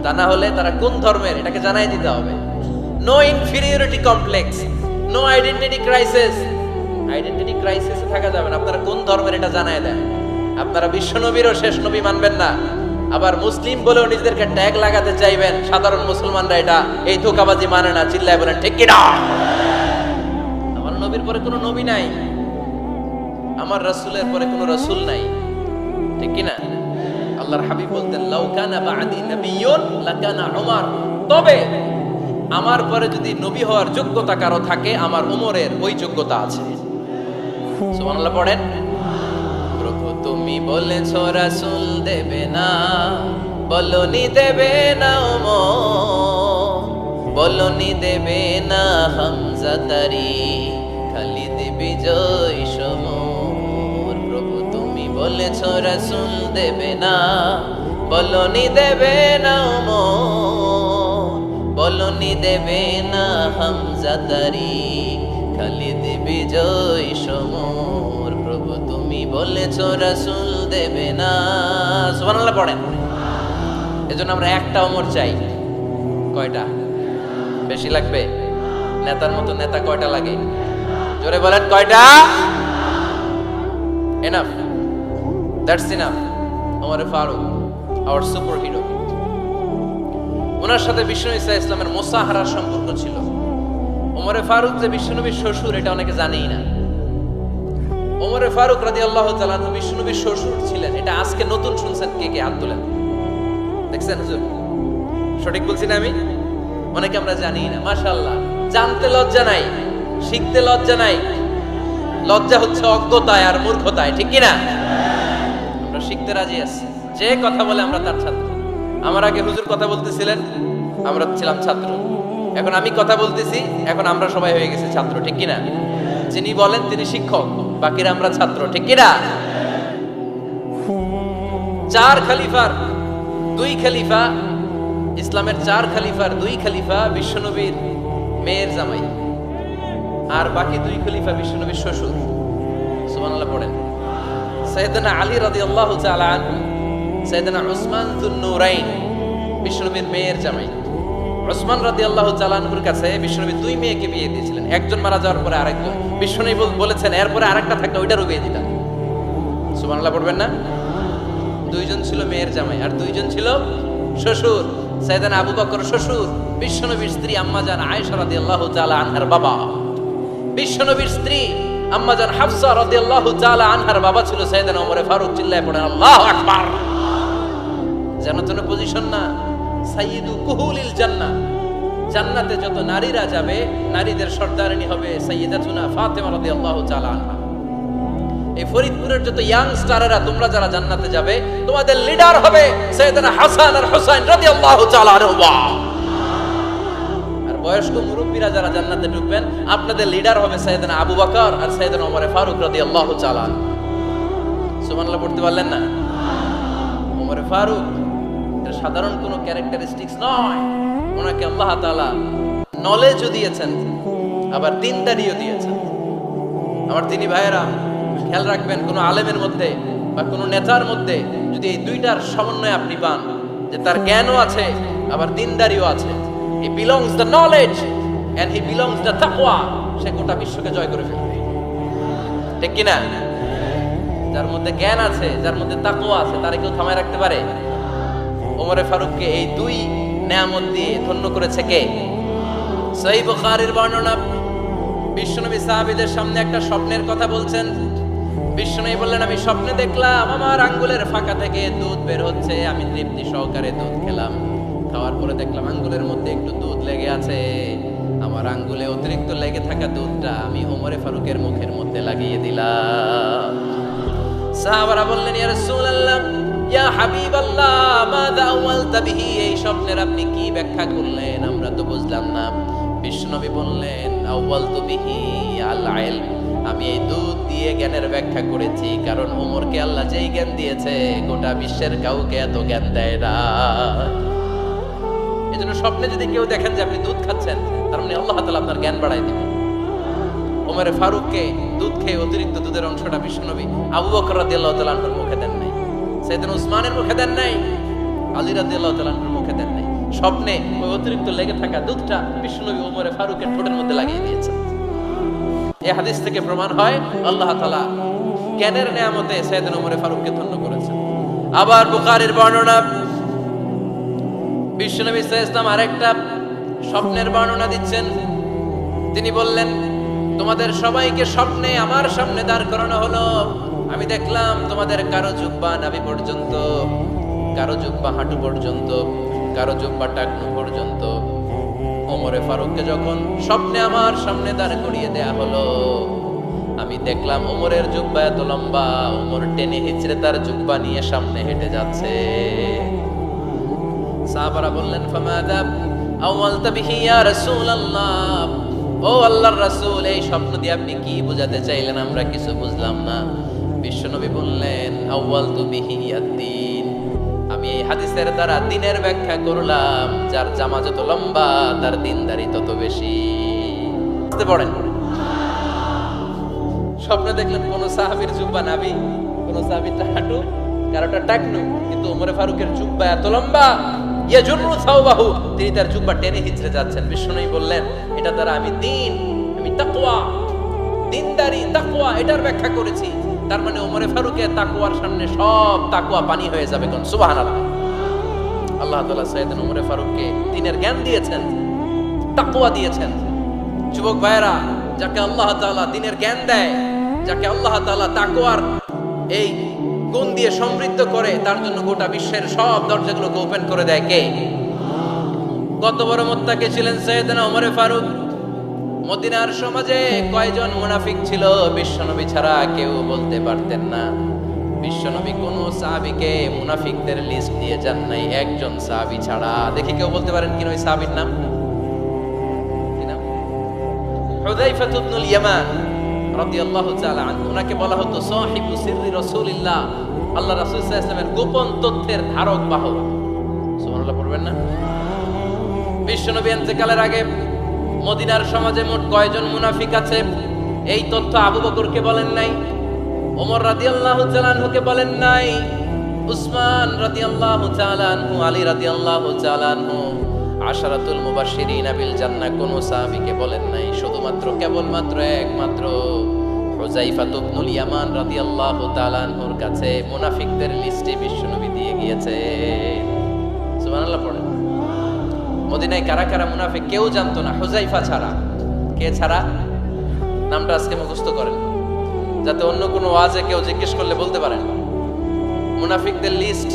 তা না হলে তারা কোন ধর্মের এটাকে জানাই দিতে হবে। No inferiority complex, no identity crisis. Identity ক্রাইসিসে থাকা যাবে না, আপনারা কোন ধর্মের এটা জানায় দেন। আপনারা বিশ্বনবীরও শেষ নবী মানবেন না, আবার মুসলিম বলেও নিজেদেরকে ট্যাগ লাগাতে চাইবেন। সাধারণ মুসলমানরা এটা এই ধোঁকাবাজি মানে না, চিল্লায় বলেন ঠিক কি না? আমার নবীর পরে কোনো নবী নাই, আমার রাসূলের পরে কোনো রাসূল নাই, ঠিক কি না? আল্লাহর হাবিব বলতেন লাউ কানা বা'দি নাবিয়্যুন লাকানা উমর, তবে আমার পরে যদি নবী হওয়ার যোগ্যতা কারো থাকে, আমার উমরের ওই যোগ্যতা আছে। সুবহানাল্লাহ পড়েন। প্রভু তুমি বলেছো রাসূল দেবে না, বলনি দেবে না ওমর, বলনি দেবে না হামজা তারি, খালিদ বিজয় সমর। প্রভু তুমি বলেছো রাসূল দেবে না, বলনি দেবে না ওমর, বলনি দেবে না হামজা তারি, খালিদ বিজয় সমর। প্রভু তুমি বলেছো রাসূল দেবে না। সুবহানাল্লাহ পড়েন। এজন্য আমরা একটা ওমর চাই। কয়টা? বেশি লাগবে? নেতার মতো নেতা কয়টা লাগে? জোরে বলেন কয়টা? Enough, that's enough. Omar Farooq our superhero. ওনার সাথে বিশ্বনবী সাল্লাল্লাহু আলাইহি ওয়াসাল্লামের মুসাহারার সম্পর্ক ছিল। ওমরে ফারুক যে বিশ্বনবীর শ্বশুর, এটা অনেকে জানেই না। ওমরে ফারুক রাদিয়াল্লাহু তাআলা আনহু বিশ্বনবীর শ্বশুর ছিলেন, এটা আজকে নতুন শুনছেন। কে কে হাত তোলেন? দেখছেন হুজুর? সঠিক বলছি না আমি? অনেকে আমরা জানি না। মাশাআল্লাহ, জানতে লজ্জা নাই, শিখতে লজ্জা নাই। লজ্জা হচ্ছে অজ্ঞতায় আর মূর্খতায়, ঠিক কি না? আমরা শিখতে রাজি আছি। যে কথা বলে আমরা তার ছাত্র। আমার আগে হুজুর কথা বলতেছিলেন, আমরা ছিলাম ছাত্র। এখন আমি কথা বলতেছি, এখন আমরা সবাই হয়ে গেছি ছাত্র, ঠিক কি না? যিনি বলেন তিনি শিক্ষক, বাকিরা আমরা ছাত্র, ঠিক কি না? 4 খলিফার 2 খলিফা, ইসলামের 4 খলিফার 2 খলিফা বিশ্বনবীর মেয়ের জামাই, আর বাকি 2 খলিফা বিশ্বনবীর শ্বশুর। সুবহানাল্লাহ পড়েন। সাইয়েদনা আলী রাদিয়াল্লাহু তাআলা আনহু, সাইয়েদনা উসমান যুন নূরাইন বিশ্বনবীর মেয়ের জামাই। উসমান রাদিয়াল্লাহু তাআলা আনহুর কাছে বিশ্বনবী 2 মেয়েকে বিয়ে দিয়েছিলেন। একজন মারা যাওয়ার পরে আরেকজন। বিশ্বনবী বলেছেন এরপরে আরেকটা থাকলে ওইটারও বিয়ে দিতাম। সুবহানাল্লাহ পড়বেন না? 2 জন ছিল মেয়ের জামাই আর 2 জন ছিল শ্বশুর। সাইয়েদনা আবু বকর শ্বশুর, বিশ্বনবীর স্ত্রী আম্মাজান আয়েশা রাদিয়াল্লাহু তাআলা আনহার বাবা। বিশ্বনবীর স্ত্রী আম্মাজান হাফসা রাদিয়াল্লাহু তাআলা আনহার বাবা ছিল সাইয়েদনা ওমরে ফারুক। চিল্লায় পড়েন আল্লাহু আকবার। জান্নাত জন্য পজিশন না, সাইয়্যিদু কুহুলিল জান্নাহ। জান্নাতে যত নারীরা যাবে, নারীদের সর্দারিনী হবে সাইয়্যিদাতুনা ফাতেমা রাদিয়াল্লাহু তাআলা আনহা। এই ফরিদপুরের যত ইয়াং স্টারেরা তোমরা যারা জান্নাতে যাবে, তোমাদের লিডার হবে সাইয়েদনা হাসান আর হুসাইন রাদিয়াল্লাহু তাআলা আনহুমা। আর বয়স্ক মুরব্বীরা যারা জান্নাতে ঢুকবেন, আপনাদের লিডার হবে সাইয়েদনা আবু বকর আর সাইয়েদনা ওমর ফারুক রাদিয়াল্লাহু তাআলা। সুবহানাল্লাহ পড়তে পারলেন না? ওমর ফারুক এটা সাধারণ কোনো ক্যারেক্টারিস্টিক্স নয়। ওনাকে আল্লাহ তাআলা নলেজও দিয়েছেন, আবার দিনদারিও দিয়েছেন। আমার তিনি ভাইয়েরা, খেয়াল রাখবেন, কোনো আলেমের মধ্যে বা কোনো নেতার মধ্যে যদি এই দুইটার সমন্বয় আপনি পান, যে তার জ্ঞানও আছে আবার দিনদারিও আছে, he belongs the knowledge and he belongs the তাকওয়া, সে গোটা বিশ্বকে জয় করে ফেলবে। ঠিক কিনা? যার মধ্যে জ্ঞান আছে, যার মধ্যে তাকওয়া আছে, তারে কেউ থামায় রাখতে পারে? ওমরে ফারুককে এই দুই নেয়ামত দিয়ে ধন্য করেছে কে? সহিহ বুখারীর বর্ণনা, বিশ্বনবী সাহাবীদের সামনে একটা স্বপ্নের কথা বলছেন। বিশ্বনবী বললেন, আমি স্বপ্নে দেখলাম আমার আঙ্গুলের ফাঁকা থেকে দুধ বের হচ্ছে, আমি তৃপ্তি সহকারে দুধ খেলাম। খাওয়ার পরে দেখলাম আঙ্গুলের মধ্যে একটু দুধ লেগে আছে। আমার আঙ্গুলে অতিরিক্ত লেগে থাকা দুধটা আমি ওমরে ফারুকের মুখের মধ্যে লাগিয়ে দিলাম। সাহাবারা বললেন, ইয়া রাসূলুল্লাহ, ইয়া হাবিবাল্লাহ, মাযা আওয়ালতা বিহি, এই স্বপ্নের আপনি কি ব্যাখ্যা করলেন, আমরা তো বুঝলাম না। বিশ্বনবী বললেন, আওয়ালতু বিহি আল ইলম, আমি এই দুধ দিয়ে জ্ঞানের ব্যাখ্যা করেছি, কারণ ওমরকে আল্লাহ যেই জ্ঞান দিয়েছে গোটা বিশ্বের কাউকে এত জ্ঞান দেয় না। এজন্য স্বপ্নে যদি কেউ দেখেন যে আপনি দুধ খাচ্ছেন, তার মানে আল্লাহ তাআলা আপনার জ্ঞান বাড়ায় দিবেন। ওমরে ফারুককে দুধ খেয়ে অতিরিক্ত দুধের অংশটা বিশ্বনবী আবু বকর রাদিয়াল্লাহু তাআলা আনহুর মুখে দেন নাই, সাইয়েদনা উসমানের মুখে দেন নাই, আলী রাদিয়াল্লাহু তাআলা আনহুর মুখে দেন নাই। স্বপ্নে ওই অতিরিক্ত লেগে থাকা দুধটা বিশ্বনবী ওমরে ফারুকের ঠোঁটের মধ্যে লাগিয়ে দিয়েছেন। এই হাদিস থেকে প্রমাণ হয় আল্লাহ তাআলা জ্ঞানের নিয়ামতে সাইয়েদনা ওমরে ফারুককে ধন্য করেছেন। আবার বুখারীর বর্ণনা, বিশ্বনবী সাল্লাল্লাহু আলাইহি ওয়াসাল্লাম আরেকটা স্বপ্নের বর্ণনা দিচ্ছেন। তিনি বললেন, তোমাদের সবাইকে স্বপ্নে আমার সামনে দাঁড় করানো হলো। আমি দেখলাম তোমাদের কারো জুব্বা নাভি পর্যন্ত, কারো জুব্বা হাঁটু পর্যন্ত, কারো জুব্বা টাকনু পর্যন্ত। ওমরে ফারুককে যখন স্বপ্নে আমার সামনে দাঁড় করিয়ে দেয়া হলো, আমি দেখলাম ওমরের জুব্বা এত লম্বা, ওমর টেনে হিচড়ে তার জুব্বা নিয়ে সামনে হেঁটে যাচ্ছে। সাহাবারা বললেন, ফামাযা আওয়ালতা বিহি ইয়া রাসূলুল্লাহ, ও আল্লাহর রাসূল, এই স্বপ্ন দিয়ে আপনি কি বোঝাতে চাইলেন, আমরা কিছু বুঝলাম না। বিশ্বনবী বললেন, আউয়ালতু বিহি আদ-দীন, আমি এই হাদিসের দ্বারা দ্বীনের ব্যাখ্যা করলাম, যার জামা যত লম্বা তার দ্বীনদারি তত বেশি। বুঝতে পারেন? স্বপ্নে দেখলেন কোন সাহাবীর জুব্বা নাভি, কোন সাহাবীর হাঁটু, কারোটা টাকনু, কিন্তু ওমরে ফারুকের জুব্বা এত লম্বা, ইয়াজুরু সাওবাহু, তিনি তার জুব্বা টেনে হিচড়ে যাচ্ছেন। বিশ্বনবী বললেন, এটা দ্বারা আমি দ্বীন, আমি তাকওয়া, দ্বীনদারি, তাকওয়া, এটার ব্যাখ্যা করেছি। তার মানে ওমরে ফারুকের তাকওয়ার সামনে সব তাকওয়া পানি হয়ে যাবে। কোন সুবহানাল্লাহ। আল্লাহ তাআলা সাইয়েদনা ওমরে ফারুককে দ্বীনের জ্ঞান দিয়েছেন, তাকওয়া দিয়েছেন। যুবক ভাইরা, যাকে আল্লাহ তাআলা দ্বীনের জ্ঞান দেয়, যাকে আল্লাহ তাআলা তাকওয়ার এই গুণ দিয়ে সমৃদ্ধ করে, তার জন্য গোটা বিশ্বের সব দরজাগুলোকে ওপেন করে দেয় কে? কত বড় মুত্তাকি ছিলেন সাইয়েদনা ওমরে ফারুক। মদিনার সমাজে কয়জন মুনাফিক ছিল বিশ্বনবী ছাড়া কেউ বলতে পারতেন না। বিশ্বনবী কোন সাহাবীকে মুনাফিকদের লিস্ট দিয়ে যান নাই, একজন সাহাবী ছাড়া। দেখি কেউ বলতে পারেন কিনা ওই সাহাবীর নাম? কি নাম? হুযায়ফা ইবনুল ইয়ামান রাদিয়াল্লাহু তাআলা আনহু। ওনাকে বলা হতো সাহিবু সিররি রাসূলিল্লাহ, আল্লাহ রাসূল সাল্লাল্লাহু আলাইহি ওয়াসাল্লামের গোপন তথ্যের ধারক বাহক। সুবহানাল্লাহ পড়বেন না? বিশ্বনবী ইন্তেকালের আগে মদিনার সমাজে মোট কয়জন মুনাফিক আছে, এই তথ্য আবু বকরকে বলেন নাই, ওমর রাদিয়াল্লাহু তাআলা আনহুকে বলেন নাই, উসমান রাদিয়াল্লাহু তাআলা আনহু, আলী রাদিয়াল্লাহু তাআলা আনহু, আশারাতুল মুবাশশিরিন বিল জান্নাহ কোন সাহাবীকে বলেন নাই। শুধুমাত্র কেবলমাত্র একমাত্র হুযায়ফা ইবনুল ইয়ামান রাদিয়াল্লাহু তাআলা আনহুর কাছে মুনাফিকদের লিস্টে বিশ্বনবী দিয়ে গিয়েছে। সুবহানাল্লাহ পড়েন। মদিনায় কারা কারা মুনাফিক কেউ জানতো না, হুযায়ফা ছাড়া। কে ছাড়া? নামটা আজকে মুখস্থ করেন, যাতে অন্য কোনো ওয়াজে কেউ জিজ্ঞেস করলে বলতে পারেন। মুনাফিকদের লিস্ট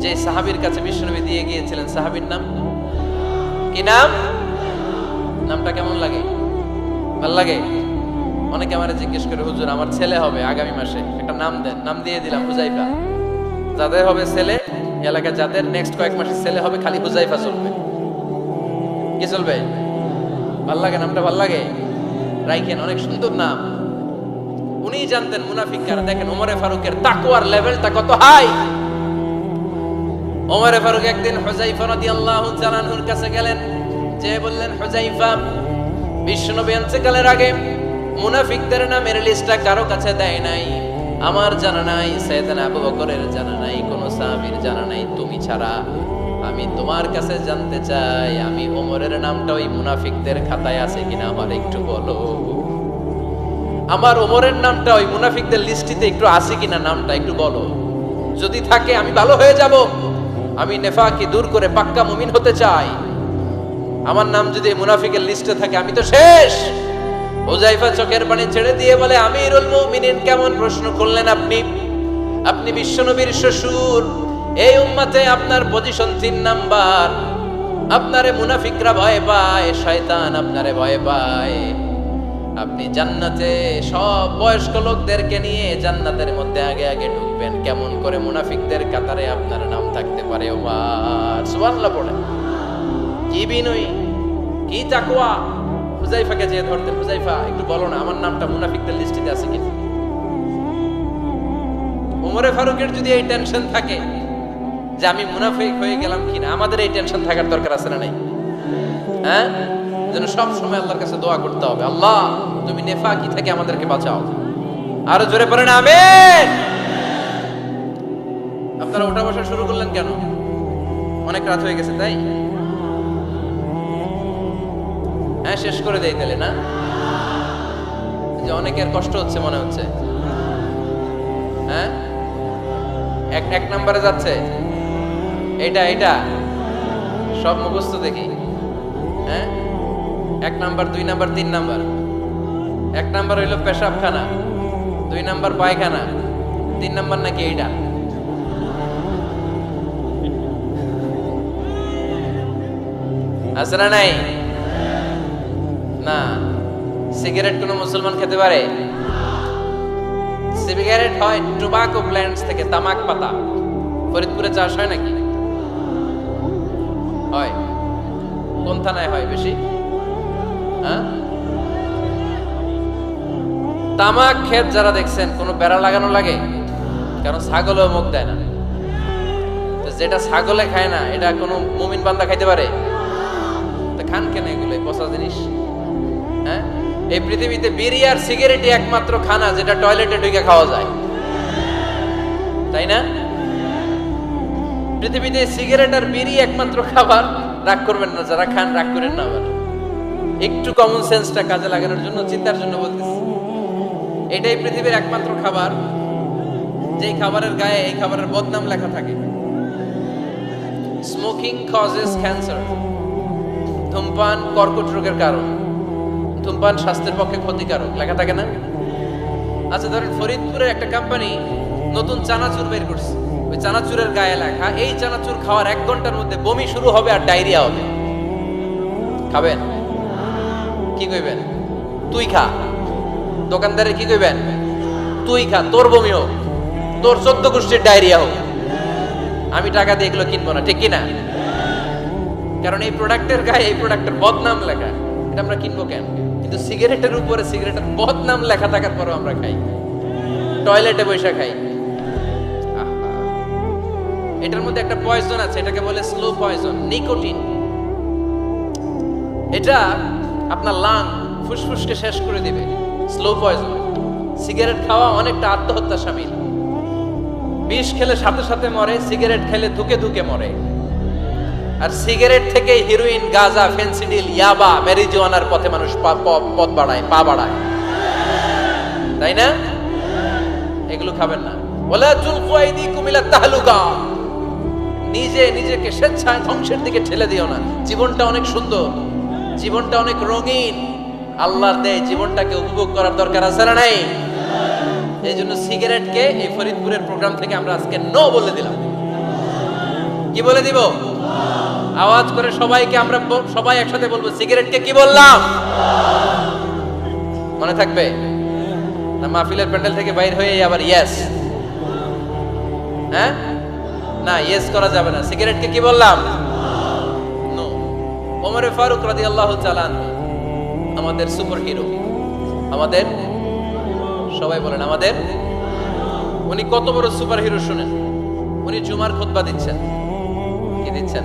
যে সাহাবীর কাছে বিশ্বনবী দিয়ে গিয়েছিলেন, সাহাবীর নাম কি? নাম? নামটা কেমন লাগে? ভালো লাগে? অনেকে আমারে জিজ্ঞেস করে, হুজুর আমার ছেলে হবে আগামী মাসে, একটা নাম দেন। নাম দিয়ে দিলাম হুযায়ফা। যাদের হবে ছেলে, এলাকায় যাদের নেক্সট কয়েক মাসে ছেলে হবে, খালি হুযায়ফা চলবে। কি চলবে? ভাল লাগে? নামটা ভাল লাগে? রাইখেন, অনেক সুন্দর নাম। উনি জানতেন মুনাফিক কারা। দেখেন ওমরে ফারুকের তাকওয়ার লেভেলটা কত হাই। ওমরে ফারুক একদিন হুযায়ফা রাদিয়াল্লাহু তাআলা আনহুর কাছে গেলেন, যে বললেন, হুযায়ফা, বিশ্বনবী ইন্তেকালের আগে মুনাফিকদের নামের লিস্টটা কারো কাছে দেয় নাই, আমার জানা নাই, সাইয়েদনা আবু বকরের জানা নাই, কোন সাহাবীর জানা নাই, তুমি ছাড়া। আমি তোমার কাছে জানতে চাই, আমি ওমরের নামটা ওই মুনাফিকদের খাতায় আছে কিনা আমার একটু বলো। আমার ওমরের নামটা ওই মুনাফিকদের লিস্টিতে একটু আছে কিনা, নামটা একটু বলো। যদি থাকে আমি ভালো হয়ে যাব, আমি নেফাকি দূর করে পাক্কা মুমিন হতে চাই। আমার নাম যদি মুনাফিকের লিস্টে থাকে আমি তো শেষ। হুযায়ফা চোখের পানি ছেড়ে দিয়ে বলে, আমিরুল মুমিনিন, কেমন প্রশ্ন করলেন আপনি? আপনি বিশ্বনবীর শ্বশুর, এই উম্মতে আপনার পজিশন 3 নাম্বার। আপনারে মুনাফিকরা ভয় পায়, শয়তান আপনারে ভয় পায়। আপনি জান্নাতে সব বয়স্ক লোকদেরকে নিয়ে জান্নাতের মধ্যে আগে আগে ঢুকবেন, কেমন করে মুনাফিকদের কাতারে আপনার নাম থাকতে পারে? ওমর সুবহানাল্লাহ পড়ে। কি বিনয়ী, কি তাকওয়া! হুযায়ফাকে যে ধরতেন, হুযায়ফা একটু বলো না আমার নামটা মুনাফিকদের লিস্টিতে আছে কিনা। ওমরে ফারুকের যদি এই টেনশন থাকে যে আমি মুনাফিক হয়ে গেলাম কিনা, আমাদের এই টেনশন থাকার দরকার আছে না নাই? হ্যাঁ, যেন সব সময় আল্লাহর কাছে দোয়া করতে হবে, আল্লাহ তুমি নেফাকি থেকে আমাদেরকে বাঁচাও। আরো জোরে পড়েন আমিন। আপনারা ওঠা বসা শুরু করলেন কেন? অনেক রাত হয়ে গেছে তাই? হ্যাঁ, শেষ করে দেই তাহলে না? যে অনেকের কষ্ট হচ্ছে মনে হচ্ছে। হ্যাঁ, এক নম্বরে যাচ্ছে এটা সব মুখস্থ দেখি। হ্যাঁ, 1 নাম্বার, 2 নাম্বার, 3 নাম্বার। 1 নাম্বার হইল পেশাবখানা, 2 নাম্বার পায়খানা, 3 নাম্বার নাকি এইটা। আছে না নাই? না। সিগারেট কোন মুসলমান খেতে পারে? সিগারেট হয় টোবাকো প্ল্যান্টস থেকে, তামাক পাতা। ফরিদপুরে চাষ হয় নাকি? হয়। কোন থানায় হয় বেশি? হ্যাঁ, তামাক ক্ষেত যারা দেখছেন কোনো বেড়া লাগানো লাগে? কারণ ছাগলও মুখ দেয় না। তো যেটা ছাগলে খায় না এটা কোনো মুমিন বান্দা খাইতে পারে? তা খান কেন এগুলো, পচা জিনিস? হ্যাঁ, এই পৃথিবীতে বিড়ি আর সিগারেটই একমাত্র খানা যেটা টয়লেটে ঢুকে খাওয়া যায়, তাই না? পৃথিবীতে সিগারেট আর বিড়ি একমাত্র খাবার। রাগ করবেন না, যারা খান রাগ করেন না। আবার একটু কমন সেন্সটা কাজে লাগানোর জন্য, চিন্তার জন্য বলতেছি। এটাই পৃথিবীর একমাত্র খাবার যেই খাবারের গায়ে এই খাবারের বদনাম লেখা থাকে, স্মোকিং কজেস ক্যান্সার। ধূমপান কর্কট রোগের কারণ, ধূমপান স্বাস্থ্যের পক্ষে ক্ষতিকারক লেখা থাকে না? আচ্ছা ধরেন ফরিদপুরের একটা কোম্পানি নতুন চানাচুর বের করছে, ওই চানাচুরের গায়ে লেখা এই চানাচুর খাওয়ার 1 ঘন্টার মধ্যে বমি শুরু হবে আর ডায়রিয়া হবে। খাবেন? কি কইবেন? তুই খা। দোকানদারে কি কইবেন? তুই খা, তোর বমি হোক, তোর 14 গোষ্ঠীর ডায়রিয়া হোক, আমি টাকা দিয়ে এগুলো কিনবো না, ঠিক কিনা? কারণ এই প্রোডাক্টের গায়ে এই প্রোডাক্টের বদনাম লেখা, এটা আমরা কিনবো কেন? কিন্তু সিগারেটের উপরে সিগারেটের বদনাম লেখা থাকার পরেও আমরা খাই, টয়লেটে বসে খাই। এটার মধ্যে একটা পয়জন আছে, এটাকে বলে স্লো পয়জন, নিকোটিন। এটা আপনার লাং, ফুসফুসকে শেষ করে দিবে। Slow poison. সিগারেট খাওয়া অনেকটা আত্মহত্যা শামিল। বিষ খেলে সাথে সাথে মরে, সিগারেট খেলে ধুকে ধুকে মরে। আর সিগারেট থেকে হিরোইন, গাঁজা, ফেন্সিডিল, ইয়াবা, ম্যারিজুয়ানার পথে মানুষ পথ বাড়ায়, পা বাড়ায়, তাই না? এগুলো খাবেন না। ওয়ালা তুলকু আইদিকুম ইলা তাহলুকা। নিজেকে স্বেচ্ছায় ধ্বংসের দিকে ঠেলে দিও না। জীবনটা অনেক সুন্দর, জীবনটা অনেক রঙিন, আল্লাহর দেয় জীবনটাকে উপভোগ করার দরকার আছে না নাই? এই জন্য সিগারেটকে এই ফরিদপুরের প্রোগ্রাম থেকে আমরা আজকে নো বলে দিলাম। কি বলে দিব? আওয়াজ করে সবাইকে আমরা সবাই একসাথে বলবো, সিগারেটকে কি বললাম? মনে থাকবে না? মাহফিলের প্যান্ডেল থেকে বাইর হয়ে আবার ইয়েস, হ্যাঁ না, ইয়েস করা যাবে না। সিগারেটকে কি বললাম? নো। ওমর ফারুক রাদিয়াল্লাহু তাআলা আমাদের সুপার হিরো, আমাদের সবাই বলেন আমাদের। উনি কত বড় সুপার হিরো শুনেন। উনি জুমার খুতবা দিচ্ছেন। কি দিচ্ছেন?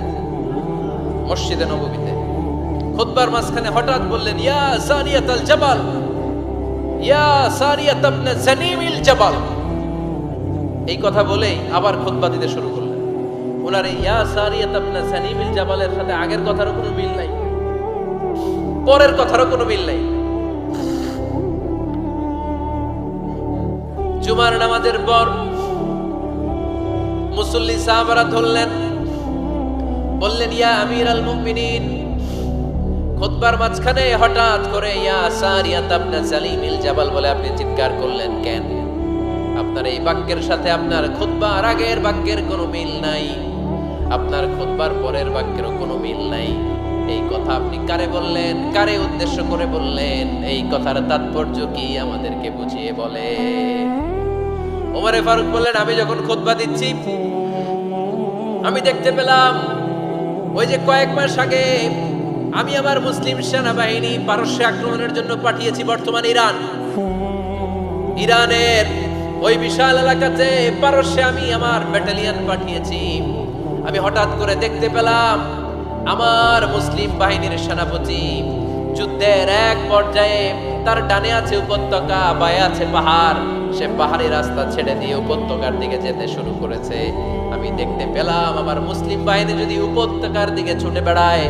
মসজিদে নববীতে খুতবার মাঝখানে হঠাৎ বললেন, ইয়া সারিয়াতাল জাবাল, ইয়া সারিয়াত ইবনে জানিমিল জাবাল। এই কথা বলেই আবার খুতবা দিতে শুরু করলেন। ওনার এই ইয়া সারিয়াত ইবনে জানিমিল জাবালের সাথে আগের কথারও কোনো মিল নাই, পরের কথারও কোনো মিল নাই। জুমার নামাজের পর মুসল্লি সাহাবারা ধরলেন, বললেন, ইয়া আমিরাল মুমিনিন। খুতবার মাঝখানে হঠাৎ করে ইয়া সারিয়াত ইবনে জালিমিল জাবাল বলে আপনি চিৎকার করলেন কেন? আপনার এই বাক্যের সাথে আপনার খুতবার আগের বাক্যের কোনো মিল নাই, আপনার খুতবার পরের বাক্যেরও কোনো মিল নাই। এই কথা আপনি কারে বললেন, কারে উদ্দেশ্য করে বললেন? এই কথার তাৎপর্য কি আমাদেরকে বুঝিয়ে বলে। ওমরে ফারুক বললেন, আমি যখন খুতবা দিচ্ছি আমি দেখতে পেলাম ওই যে কয়েক মাস আগে আমি আমার মুসলিম সেনাবাহিনী পারস্যে আক্রমণের জন্য পাঠিয়েছি, বর্তমান ইরানের ওই বিশাল এলাকাতে পারস্যে আমি আমার ব্যাটালিয়ন পাঠিয়েছি। আমি হঠাৎ করে দেখতে পেলাম আমার মুসলিম বাহিনীর সেনাপতি যুদ্ধের এক পর্যায়ে তার ডানে আছে উপত্যকা, বায়ে আছে পাহাড়, সে পাহাড়ি রাস্তা ছেড়ে দিয়ে উপত্যকার দিকে যেতে শুরু করেছে। আমি দেখতে পেলাম আমার মুসলিম বাহিনী যদি উপত্যকার দিকে ছুটে বেড়ায়,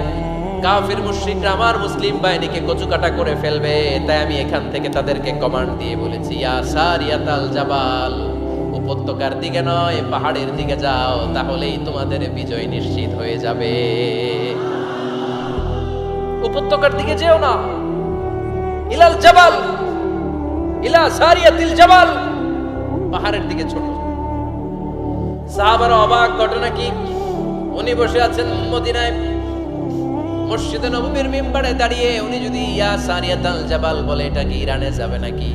কাফির মুশরিকরা আমার মুসলিম বাহিনীকে কচুকাটা করে ফেলবে। তাই আমি এখান থেকে তাদেরকে কমান্ড দিয়ে বলেছি, ইয়া সারিয়াতাল জাবাল, উপত্যকার দিকে নয় পাহাড়ের দিকে যাও, তাহলেই তোমাদের বিজয় নিশ্চিত হয়ে যাবে। উপত্যকার দিকে যেও না, ইলাল জাবাল, ইলা সারিয়াতিল জাবাল, পাহাড়ের দিকে ছোট। সাহাবারা অবাক, ঘটনা কি? উনি বসে আছেন মদিনায় মসজিদে নববীর মিম্বারে দাঁড়িয়ে, উনি যদি ইয়া সারিয়াতাল জাবাল বলে, এটা কি ইরানে যাবে নাকি?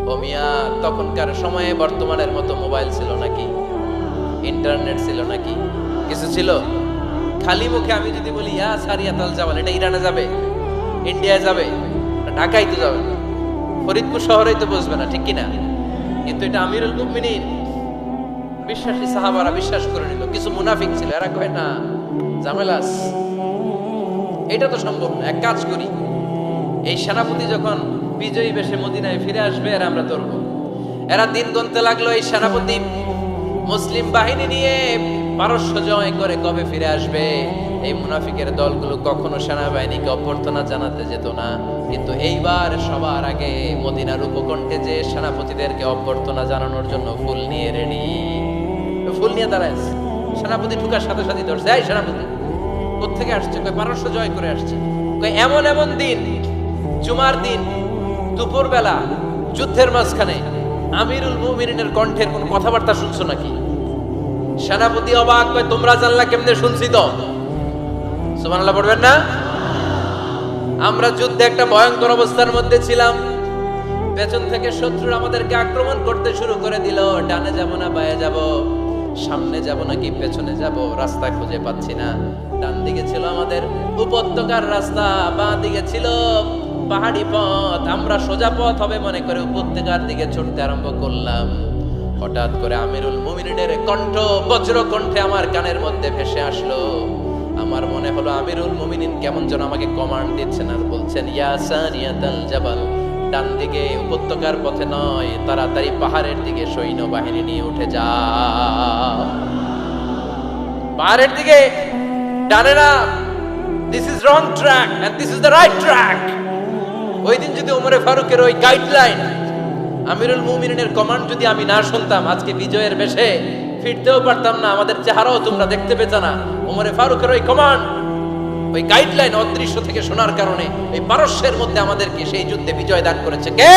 ও মিয়া, তখনকার সময়ে বর্তমানের মতো মোবাইল ছিল নাকি, ইন্টারনেট ছিল নাকি, কিছু ছিল? খালি মুখে আমি যদি বলি ইয়া সারিয়াতাল জাবাল, এটা ইরানে যাবে, ইন্ডিয়ায় যাবে, ঢাকায় তো যাবে না, ফরিদপুর শহরেই তো বসবে না, ঠিক কিনা? কিন্তু এটা আমিরুল মুমিনিন বিশ্বাসী সাহাবারা বিশ্বাস করে নিল। কিছু মুনাফিক ছিল, এরা কয় না ঝামেলাস, এটা তো সম্ভব না। এক কাজ করি, এই সেনাপতি যখন বিজয়ী বেশে মদিনায় ফিরে আসবে আর আমরা ধরব। এরা দিন গুনতে লাগলো, এই সেনাপতি মুসলিম বাহিনী নিয়ে পারস্য জয় করে কবে ফিরে আসবে। এই মুনাফিকের দলগুলো কখনো সেনাবাহিনীকে অভ্যর্থনা জানাতে যেত না, কিন্তু এইবার সবার আগে মদিনার উপকণ্ঠে যে সেনাপতিদেরকে অভ্যর্থনা জানানোর জন্য ফুল নিয়ে রেডি, ফুল নিয়ে দাঁড়ায় সেনাপতি ঢুকার সাথে সাথে ধরছে, এই সেনাপতি কোত্থেকে আসছে? কই পারস্য জয় করে আসছে। কই এমন এমন দিন, জুমার দিন দুপুর বেলা যুদ্ধের মাঝখানে আমিরুল মুমিনিনের কণ্ঠের কোন কথাবার্তা শুনছো নাকি? সেনাপতি অবাক, কই তোমরা জানলা কেমনে? শুনছি তো। সুবহানাল্লাহ পড়বেন না? আমরা যুদ্ধে একটা ভয়ঙ্কর অবস্থার মধ্যে ছিলাম, পেছন থেকে শত্রু আমাদেরকে আক্রমণ করতে শুরু করে দিল। ডানে যাব না বায়ে যাব, সামনে যাব নাকি পেছনে যাব, রাস্তা খুঁজে পাচ্ছি না। ডান দিকে ছিল আমাদের উপত্যকার রাস্তা, বাঁ দিকে ছিল পাহাড়ি পথ। আমরা সোজা পথ হবে মনে করে উপত্যকার দিকে ছুটতে আরম্ভ করলাম। হঠাৎ করে আমিরুল মুমিনিনের কণ্ঠ বজ্র কণ্ঠে আমার কানের মধ্যে ভেসে আসলো। আমার মনে হলো আমিরুল মুমিনিন কেমন যেন আমাকে কমান্ড দিচ্ছেন আর বলছেন, ইয়া সারিয়াতাল জাবাল, ডান দিকে উপত্যকার পথে নয়, তাড়াতাড়ি পাহাড়ের দিকে সৈন্য বাহিনী নিয়ে উঠে যাও। পাহাড়ের দিকে, ডানে না। This is wrong track and this is the right track. ওই দিন যদি ওমরে ফারুকের ওই গাইডলাইন, আমিরুল মুমিনিনের কমান্ড যদি আমি না শুনতাম, আজকে বিজয়ের বেশে ফিরতেও পারতাম না, আমাদের চেহারাও তোমরা দেখতে পেতে না। ওমরে ফারুকের ওই কমান্ড, ওই গাইডলাইন অদৃশ্য থেকে শোনার কারণে এই পারস্যের মধ্যে আমাদেরকে সেই যুদ্ধে বিজয় দান করেছে কে?